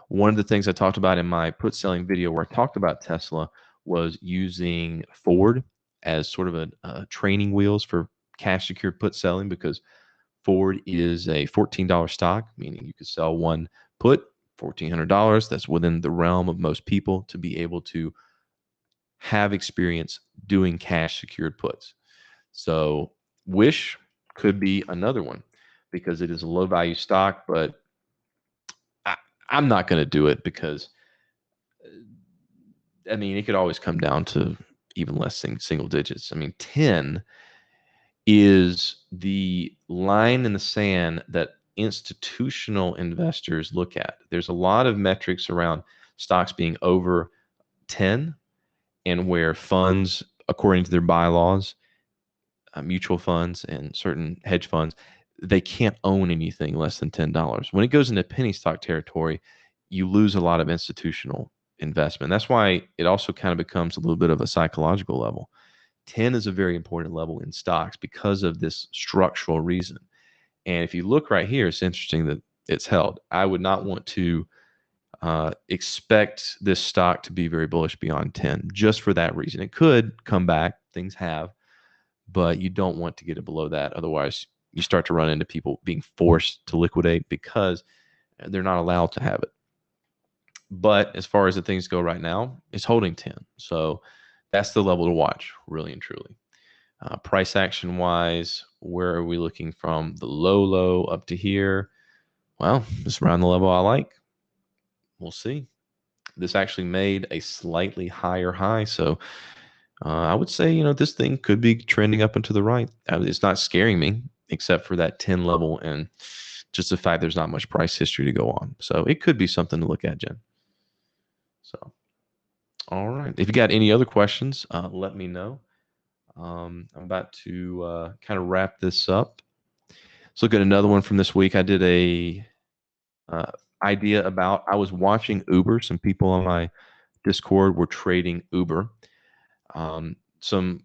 One of the things I talked about in my put selling video where I talked about Tesla was using Ford as sort of a training wheels for cash secured put selling, because Ford is a $14 stock, meaning you could sell one put, $1,400. That's within the realm of most people to be able to have experience doing cash secured puts. So Wish could be another one because it is a low value stock, but I'm not going to do it because, it could always come down to even less single digits. 10 is the line in the sand that institutional investors look at. There's a lot of metrics around stocks being over 10, and where funds, according to their bylaws, mutual funds and certain hedge funds, they can't own anything less than $10. When it goes into penny stock territory, you lose a lot of institutional investment. That's why it also kind of becomes a little bit of a psychological level. 10 is a very important level in stocks because of this structural reason. And if you look right here, it's interesting that it's held. I would not want to expect this stock to be very bullish beyond 10 just for that reason. It could come back, things have, but you don't want to get it below that. Otherwise, you start to run into people being forced to liquidate because they're not allowed to have it. But as far as the things go right now, it's holding 10. So that's the level to watch, really and truly. Price action wise, where are we looking from the low up to here? Well, it's around the level I like. We'll see. This actually made a slightly higher high. So I would say, this thing could be trending up and to the right. It's not scaring me, except for that 10 level and just the fact there's not much price history to go on. So it could be something to look at, Jen. So, all right. If you got any other questions, let me know. I'm about to kind of wrap this up. Let's look at another one from this week. I did a idea about, I was watching Uber. Some people on my Discord were trading Uber. Some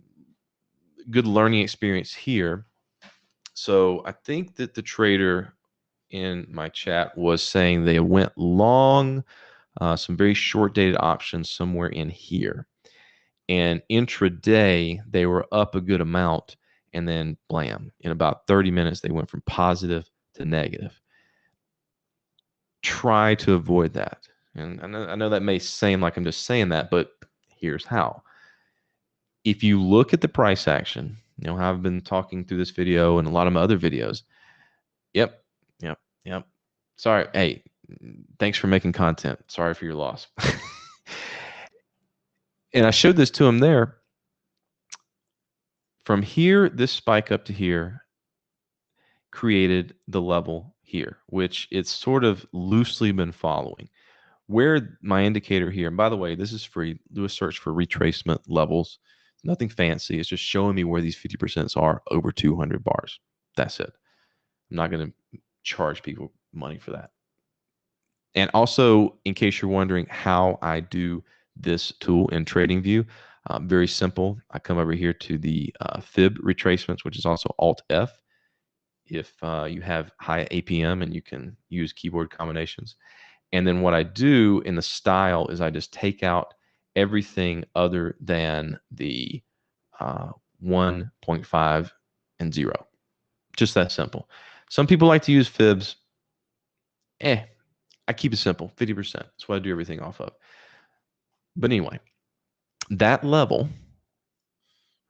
good learning experience here. So I think that the trader in my chat was saying they went long some very short dated options somewhere in here. And intraday, they were up a good amount. And then blam, in about 30 minutes, they went from positive to negative. Try to avoid that. And I know that may seem like I'm just saying that, but here's how. If you look at the price action, how I've been talking through this video and a lot of my other videos. Yep. Sorry. Hey, thanks for making content. Sorry for your loss. And I showed this to him there. From here, this spike up to here created the level here, which it's sort of loosely been following. Where my indicator here, and by the way, this is free. Do a search for retracement levels. Nothing fancy. It's just showing me where these 50% are over 200 bars. That's it. I'm not going to charge people money for that. And also, in case you're wondering how I do this tool in TradingView, very simple. I come over here to the fib retracements, which is also Alt F if you have high APM and you can use keyboard combinations. And then what I do in the style is I just take out everything other than the 1.5 and 0. Just that simple. Some people like to use fibs. I keep it simple, 50%. That's what I do everything off of. But anyway, that level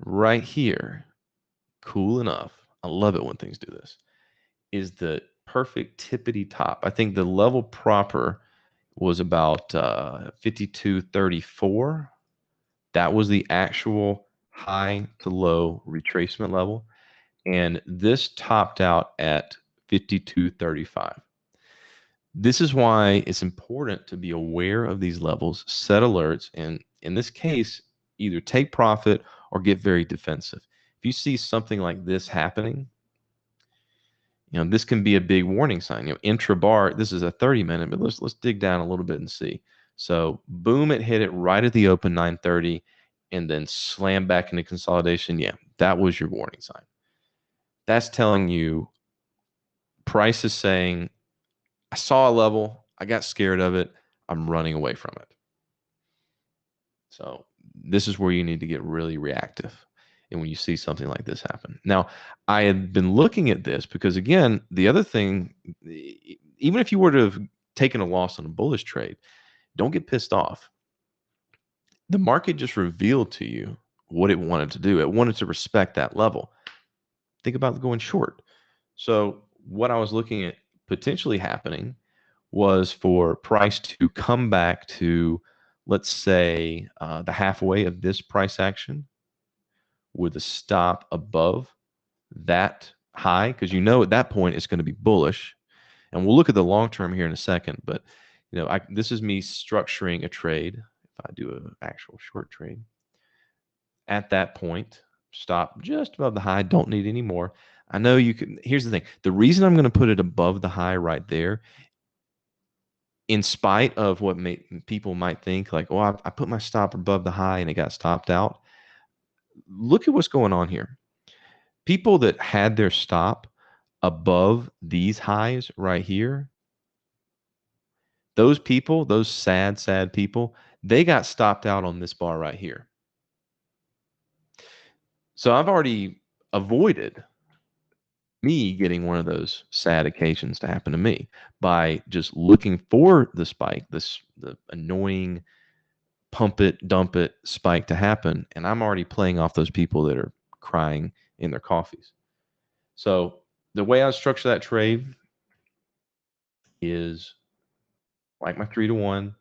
right here, cool enough. I love it when things do this, is the perfect tippity top. I think the level proper was about 52.34. That was the actual high to low retracement level. And this topped out at 52.35. This is why it's important to be aware of these levels, set alerts, and in this case, either take profit or get very defensive. If you see something like this happening, this can be a big warning sign. Intra-bar, this is a 30-minute, but let's dig down a little bit and see. So boom, it hit it right at the open 9:30 and then slam back into consolidation. Yeah, that was your warning sign. That's telling you price is saying, I saw a level, I got scared of it, I'm running away from it. So this is where you need to get really reactive. And when you see something like this happen. Now, I had been looking at this because, again, the other thing, even if you were to have taken a loss on a bullish trade, don't get pissed off. The market just revealed to you what it wanted to do. It wanted to respect that level. Think about going short. So what I was looking at potentially happening was for price to come back to, let's say, the halfway of this price action with a stop above that high, because at that point it's going to be bullish. And we'll look at the long term here in a second, but this is me structuring a trade. If I do an actual short trade at that point, stop just above the high, don't need any more. I know you can. Here's the thing. The reason I'm going to put it above the high right there, in spite of what people might think, like, oh, I put my stop above the high and it got stopped out. Look at what's going on here. People that had their stop above these highs right here, those people, those sad people, they got stopped out on this bar right here. So I've already avoided me getting one of those sad occasions to happen to me by just looking for the spike, the annoying pump it, dump it spike to happen. And I'm already playing off those people that are crying in their coffees. So the way I structure that trade is like my 3-to-1,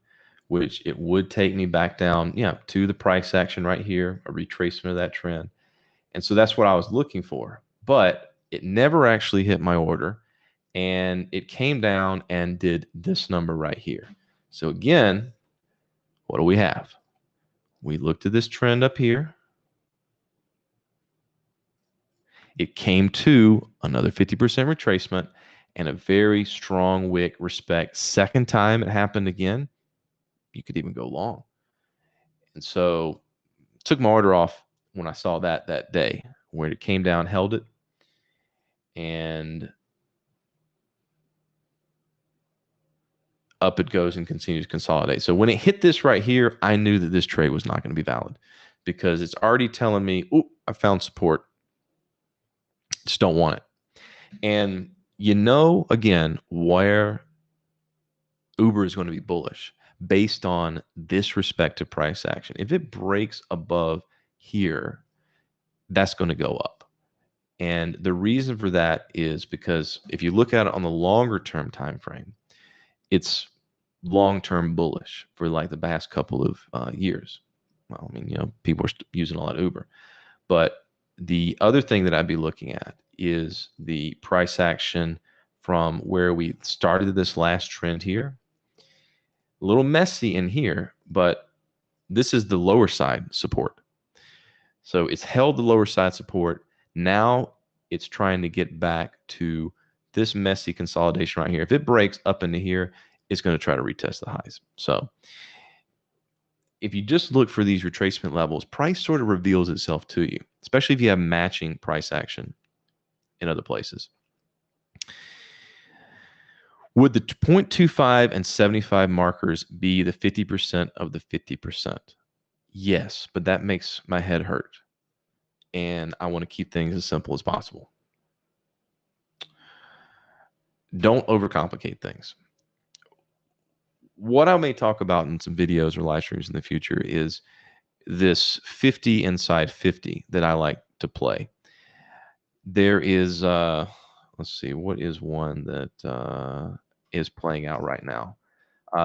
which it would take me back down, to the price action right here, a retracement of that trend. And so that's what I was looking for. But it never actually hit my order. And it came down and did this number right here. So again, what do we have? We looked at this trend up here. It came to another 50% retracement and a very strong wick respect. Second time it happened again, you could even go long. And so took my order off when I saw that day where it came down, held it, and up it goes and continues to consolidate. So when it hit this right here, I knew that this trade was not going to be valid because it's already telling me, oh, I found support. Just don't want it. And again, where Uber is going to be bullish based on this respective price action. If it breaks above here, that's going to go up. And the reason for that is because if you look at it on the longer term time frame, it's long-term bullish for like the past couple of years. Well, people are using a lot of Uber. But the other thing that I'd be looking at is the price action from where we started this last trend here. A little messy in here, but this is the lower side support. So it's held the lower side support. Now it's trying to get back to this messy consolidation right here. If it breaks up into here, it's going to try to retest the highs. So if you just look for these retracement levels, price sort of reveals itself to you, especially if you have matching price action in other places. Would the 0.25 and 75 markers be the 50% of the 50%? Yes, but that makes my head hurt. And I want to keep things as simple as possible. Don't overcomplicate things. What I may talk about in some videos or live streams in the future is this 50 inside 50 that I like to play. There is, let's see, what is one that is playing out right now?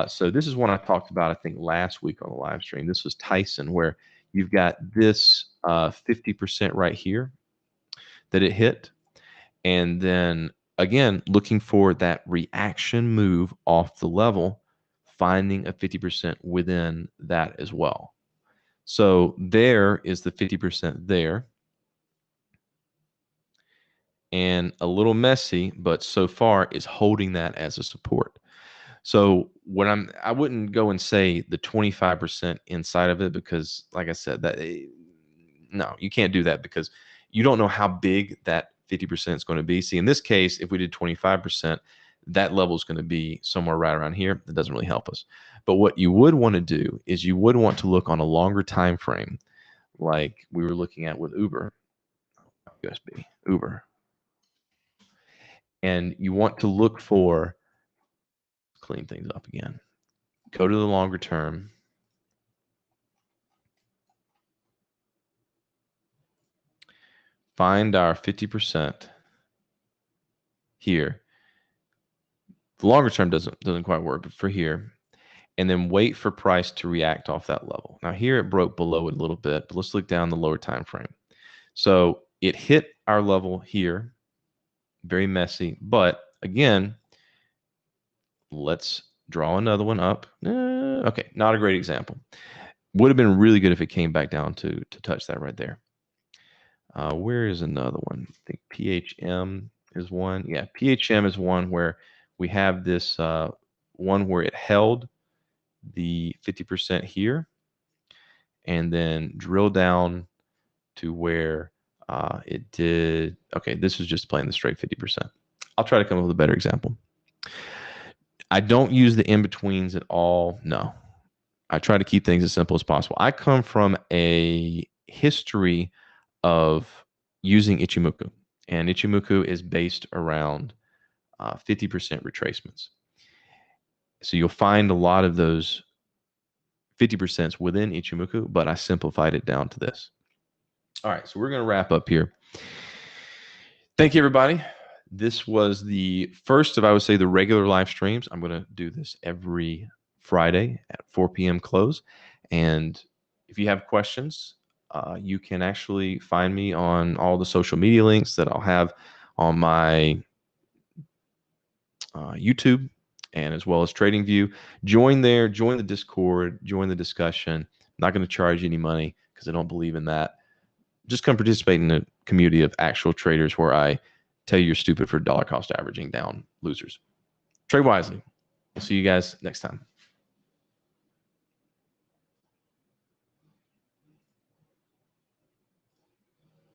So this is one I talked about, I think, last week on the live stream. This was Tyson, where you've got this 50% right here that it hit. And then, again, looking for that reaction move off the level, finding a 50% within that as well. So there is the 50% there. And a little messy, but so far is holding that as a support. So when I wouldn't go and say the 25% inside of it, because like I said, that no, you can't do that because you don't know how big that 50% is going to be. See, in this case, if we did 25%, that level is going to be somewhere right around here. That doesn't really help us. But what you would want to do is you would want to look on a longer time frame, like we were looking at with Uber. And you want to look for, clean things up again. Go to the longer term. Find our 50% here. The longer term doesn't quite work, but for here, and then wait for price to react off that level. Now here it broke below it a little bit, but let's look down the lower time frame. So it hit our level here, very messy, but again, let's draw another one up. Okay, not a great example. Would have been really good if it came back down to touch that right there. Where is another one? I think PHM is one. Yeah, PHM is one where we have this one where it held the 50% here and then drill down to where it did. Okay, this is just playing the straight 50%. I'll try to come up with a better example. I don't use the in-betweens at all. No, I try to keep things as simple as possible. I come from a history of using Ichimoku, and Ichimoku is based around 50% retracements. So you'll find a lot of those 50% within Ichimoku, but I simplified it down to this. All right, so we're going to wrap up here. Thank you, everybody. This was the first of, I would say, the regular live streams. I'm going to do this every Friday at 4 p.m. close. And if you have questions, you can actually find me on all the social media links that I'll have on my YouTube and as well as TradingView. Join there, join the Discord, join the discussion. I'm not going to charge you any money because I don't believe in that. Just come participate in a community of actual traders where I tell you you're stupid for dollar cost averaging down losers. Trade wisely. We'll see you guys next time.